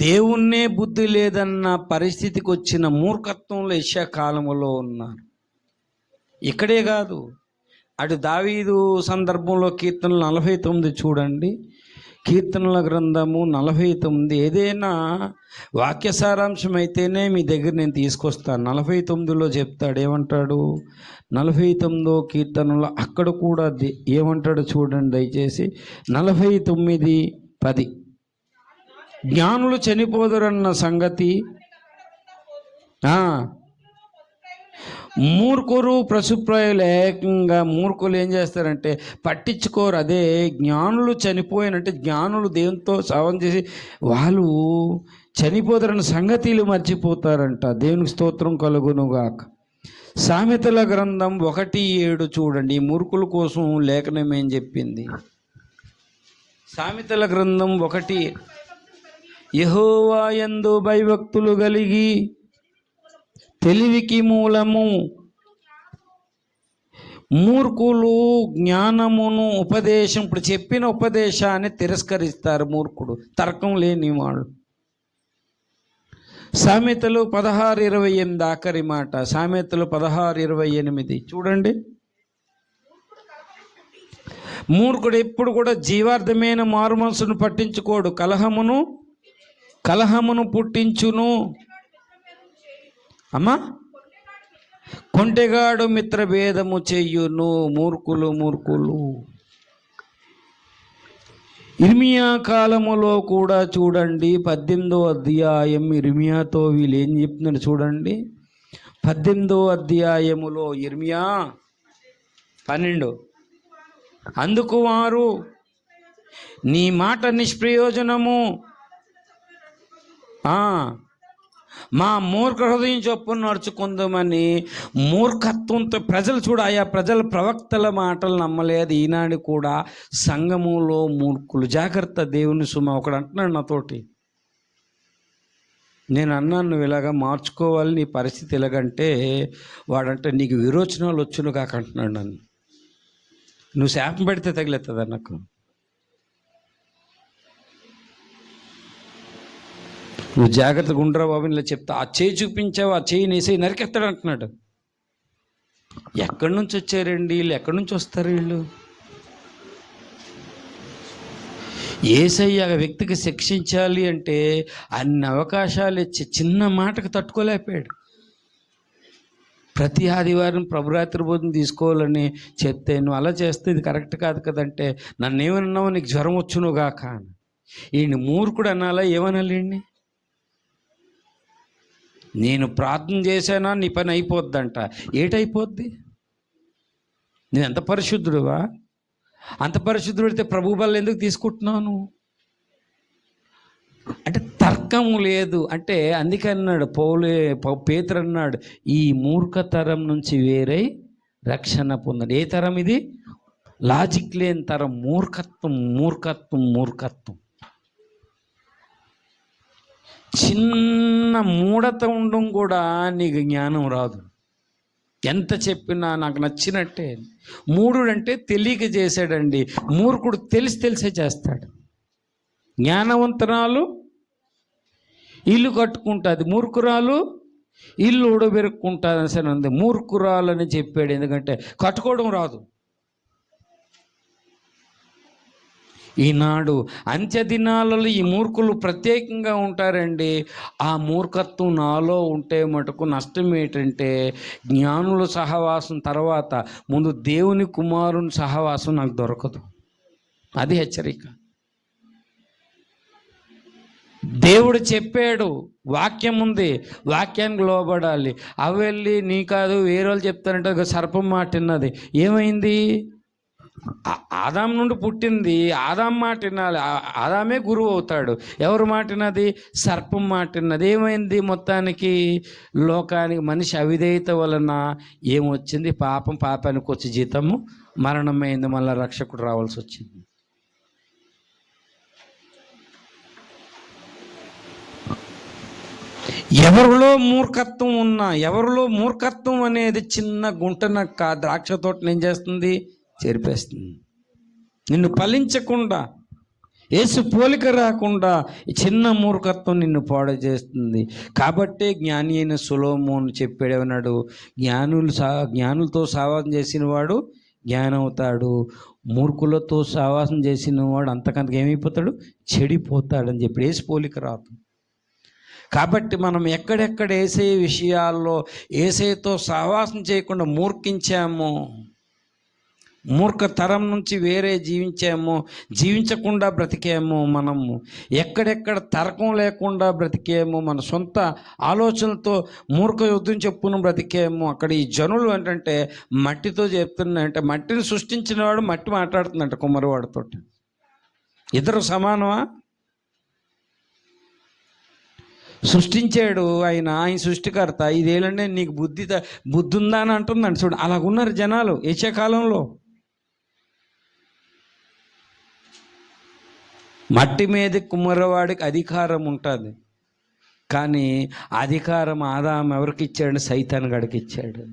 దేవుణ్ణే బుద్ధి లేదన్న పరిస్థితికి వచ్చిన మూర్ఖత్వంలో యెషయా కాలంలో ఉన్నారు. ఇక్కడే కాదు, అటు దావీదు సందర్భంలో కీర్తనలు 49 చూడండి. కీర్తనల గ్రంథము 49 ఏదైనా వాక్య సారాంశం అయితేనే మీ దగ్గర నేను తీసుకొస్తాను. 49లో చెప్తాడు, ఏమంటాడు? 49వ కీర్తనలో అక్కడ కూడా ఏమంటాడు చూడండి దయచేసి. 49:10 జ్ఞానులు చనిపోదురన్న సంగతి మూర్ఖులు ప్రశుప్రాయులు ఏకంగా మూర్ఖులు ఏం చేస్తారంటే పట్టించుకోరు. అదే జ్ఞానులు చనిపోయినంటే జ్ఞానులు దేవునితో సహవాసం చేసి వాళ్ళు చనిపోతారన్న సంగతిలు మర్చిపోతారంట. దేవునికి స్తోత్రం కలుగునుగాక. సామెతల గ్రంథం 1:7 చూడండి. ఈ మూర్ఖుల కోసం లేఖనం ఏం చెప్పింది? సామెతల గ్రంథం 1, యెహోవా యందు భయభక్తులు కలిగి తెలివికి మూలము. మూర్ఖులు జ్ఞానమును ఉపదేశం, ఇప్పుడు చెప్పిన ఉపదేశాన్ని తిరస్కరిస్తారు. మూర్ఖుడు తర్కం లేని వాడు. సామెతలు 16:28 ఆఖరి మాట. సామెతలు 16:28 చూడండి. మూర్ఖుడు ఎప్పుడు కూడా జీవార్థమైన మారు మనసును పట్టించుకోడు, కలహమును పుట్టించును. అమ్మా, కొంటెగాడు మిత్రభేదము చెయ్యును. మూర్ఖులు ఇర్మియా కాలములో కూడా చూడండి. 18వ అధ్యాయం ఇర్మియాతో వీళ్ళు ఏం చెప్తున్నారు చూడండి. 18వ అధ్యాయములో ఇర్మియా 12 అందుకు వారు నీ మాట నిష్ప్రయోజనము, మా మూర్ఖ హృదయం చొప్పున నడుచుకుందామని మూర్ఖత్వంతో ప్రజలు చూడ, ఆయా ప్రజల ప్రవక్తల మాటలు నమ్మలేదు. ఈనాడు కూడా సంఘములో మూర్ఖులు. జాగ్రత్త దేవుని సుమ. ఒకడు అంటున్నాడు నాతోటి, నేను అన్నాను నువ్వు ఇలాగా మార్చుకోవాలి నీ పరిస్థితి ఎలాగంటే, వాడంటే నీకు విరోచనాలు వచ్చును కాక అంటున్నాడు నన్ను. నువ్వు శాపం పెడితే తగిలేస్తుందా నాకు? నువ్వు జాగ్రత్తగా ఉండరా బాబు, ఇలా చెప్తా. ఆ చేయి చూపించావు, ఆ చేయి నేసి నరికెత్తాడు అంటున్నాడు. ఎక్కడి నుంచి వచ్చారండి వీళ్ళు? ఎక్కడి నుంచి వస్తారు వీళ్ళు? యేసయ్య వ్యక్తికి శిక్షించాలి అంటే అన్ని అవకాశాలు ఇచ్చి చిన్న మాటకు తట్టుకోలేకపోయాడు. ప్రతి ఆదివారం ప్రభురాత్రి భోజనం తీసుకోవాలని చెప్తే నువ్వు అలా చేస్తే ఇది కరెక్ట్ కాదు కదంటే, నన్ను ఏమన్నావు, నీకు జ్వరం వచ్చును గాక అని. ఈయన మూర్ఖుడు అనాలా? ఏమనాలండి? నేను ప్రార్థన చేశానా నీ పని అయిపోద్దంట. ఏటైపోద్ది? నేను ఎంత పరిశుద్ధుడువా? అంత పరిశుద్ధుడు అయితే ప్రభు బల్ల ఎందుకు తీసుకుంటున్నాను అంటే తర్కము లేదు అంటే. అందుకే అన్నాడు పేతురు అన్నాడు, ఈ మూర్ఖతరం నుంచి వేరై రక్షణ పొందండి. ఏ తరం ఇది? లాజిక్ లేని తరం. మూర్ఖత్వం. చిన్న మూఢత ఉండడం కూడా నీకు జ్ఞానం రాదు. ఎంత చెప్పినా నాకు నచ్చినట్టే. మూఢుడు అంటే తెలియక చేశాడండి. మూర్ఖుడు తెలిసే చేస్తాడు. జ్ఞానవంతరాలు ఇల్లు కట్టుకుంటుంది, మూర్ఖురాలు ఇల్లు ఊడబెరుక్కుంటుంది అని సరే ఉంది. మూర్ఖురాలు అని చెప్పాడు, ఎందుకంటే కట్టుకోవడం రాదు. ఈనాడు అంత్య దినాలలో ఈ మూర్ఖులు ప్రత్యేకంగా ఉంటారండి. ఆ మూర్ఖత్వం నాలో ఉంటే మటుకు నష్టం ఏంటంటే, జ్ఞానుల సహవాసం తర్వాత ముందు దేవుని కుమారుని సహవాసం నాకు దొరకదు. అది హెచ్చరిక. దేవుడు చెప్పాడు, వాక్యం ఉంది, వాక్యానికి లోబడాలి. అవి వెళ్ళి నీ కాదు వేరే వాళ్ళు చెప్తారంటే సర్పం మాట విన్నది. ఏమైంది? ఆదాం నుండి పుట్టింది, ఆదాం మాట వినాలి. ఆదామే గురువు అవుతాడు. ఎవరు మాట విన్నది? సర్పం మాట విన్నది. ఏమైంది? మొత్తానికి లోకానికి మనిషి అవిధేయత వలన ఏమొచ్చింది? పాపానికి వచ్చి జీతము మరణమైంది. మళ్ళీ రక్షకుడు రావాల్సి వచ్చింది. ఎవరిలో మూర్ఖత్వం అనేది చిన్న గుంటనక్క ద్రాక్ష తోటను ఏం చేస్తుంది? చెరిపేస్తుంది. నిన్ను ఫలించకుండా, యేసు పోలిక రాకుండా ఈ చిన్న మూర్ఖత్వం నిన్ను పాడు చేస్తుంది. కాబట్టే జ్ఞాని అయిన సొలొమోను చెప్పాడేమన్నాడు, జ్ఞానులతో సావాసం చేసిన వాడు జ్ఞానవుతాడు, మూర్ఖులతో సావాసం చేసిన వాడు అంతకంతకు ఏమైపోతాడు, చెడిపోతాడని చెప్పి. యేసు పోలిక రాదు. కాబట్టి మనం ఎక్కడెక్కడ యేసయ్య విషయాల్లో యేసయ్యతో సహవాసం చేయకుండా మూర్ఖించామో, మూర్ఖతరం నుంచి వేరే జీవించకుండా బ్రతికేమో, మనము ఎక్కడెక్కడ తర్కం లేకుండా బ్రతికేమో, మన సొంత ఆలోచనలతో మూర్ఖ యుద్ధం చెప్పుకుని బ్రతికేమో. అక్కడ ఈ జనులు ఏంటంటే మట్టితో చెప్తున్నాయంటే, మట్టిని సృష్టించిన వాడు మట్టి మాట్లాడుతుందంట కుమ్మరివాడితో. ఇద్దరు సమానమా? సృష్టించాడు ఆయన సృష్టికర్త. ఇదేలంటే నీకు బుద్ధి ఉందా అని అంటుందండి. చూడు, అలాగున్నారు జనాలు యెషయా. మట్టి మీద కుమ్మరవాడికి అధికారం ఉంటుంది, కానీ అధికారం ఆదాము ఎవరికి ఇచ్చాడు? సైతాను గడికి ఇచ్చాడు.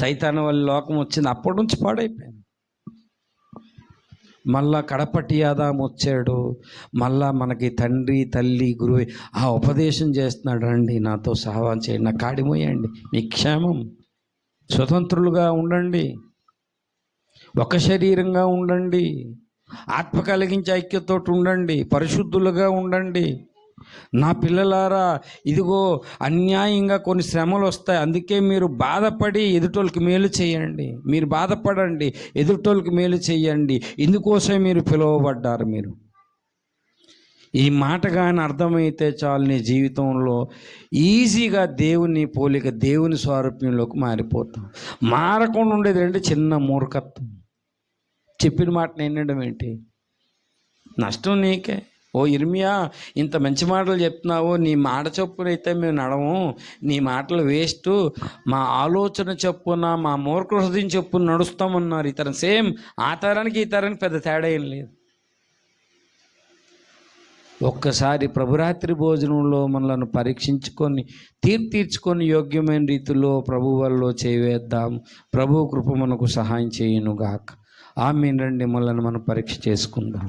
సైతాను వల్ల లోకం వచ్చింది, అప్పటి నుంచి పాడైపోయింది. మళ్ళా కడపటి ఆదాము వచ్చాడు, మళ్ళా మనకి తండ్రి తల్లి గురువు ఆ ఉపదేశం చేస్తున్నాడు, రండి నాతో సహవాసం చేయండి, నా కాడిమోయండి, మీ క్షేమం, స్వతంత్రులుగా ఉండండి, ఒక శరీరంగా ఉండండి, ఆత్మ కలిగించే ఐక్యతతో ఉండండి, పరిశుద్ధులుగా ఉండండి. నా పిల్లలారా, ఇదిగో అన్యాయంగా కొన్ని శ్రమలు వస్తాయి, అందుకే మీరు బాధపడి ఎదుటోళ్ళకి మేలు చేయండి. మీరు బాధపడండి, ఎదుటోళ్ళకి మేలు చేయండి, ఇందుకోసమే మీరు పిలువబడ్డారు. మీరు ఈ మాట కానీ అర్థమైతే చాలు, నీ జీవితంలో ఈజీగా దేవుని పోలిక, దేవుని స్వారూప్యంలోకి మారిపోతాం. మారకుండా ఉండేది అంటే చిన్న మూర్ఖత్వం. చెప్పిన మాట వినడం ఏంటి? నష్టం నీకే. ఓ ఇర్మియా, ఇంత మంచి మాటలు చెప్తున్నావు, నీ మాట చొప్పునైతే మేము నడము, నీ మాటలు వేస్ట్, మా ఆలోచన చొప్పున, మా మూర్ఖ హృదయం చొప్పున నడుస్తామన్నారు. ఈ తరం సేమ్, ఆ తరానికి ఈ తరానికి పెద్ద తేడా ఏం లేదు. ఒక్కసారి ప్రభురాత్రి భోజనంలో మనలను పరీక్షించుకొని తీర్చుకొని యోగ్యమైన రీతిలో ప్రభు వల్ల చేయవేద్దాం. ప్రభు కృప మనకు సహాయం చేయునుగాక. ఆమేన్. రండి, మనల్ని మనం పరీక్ష చేసుకుందాం.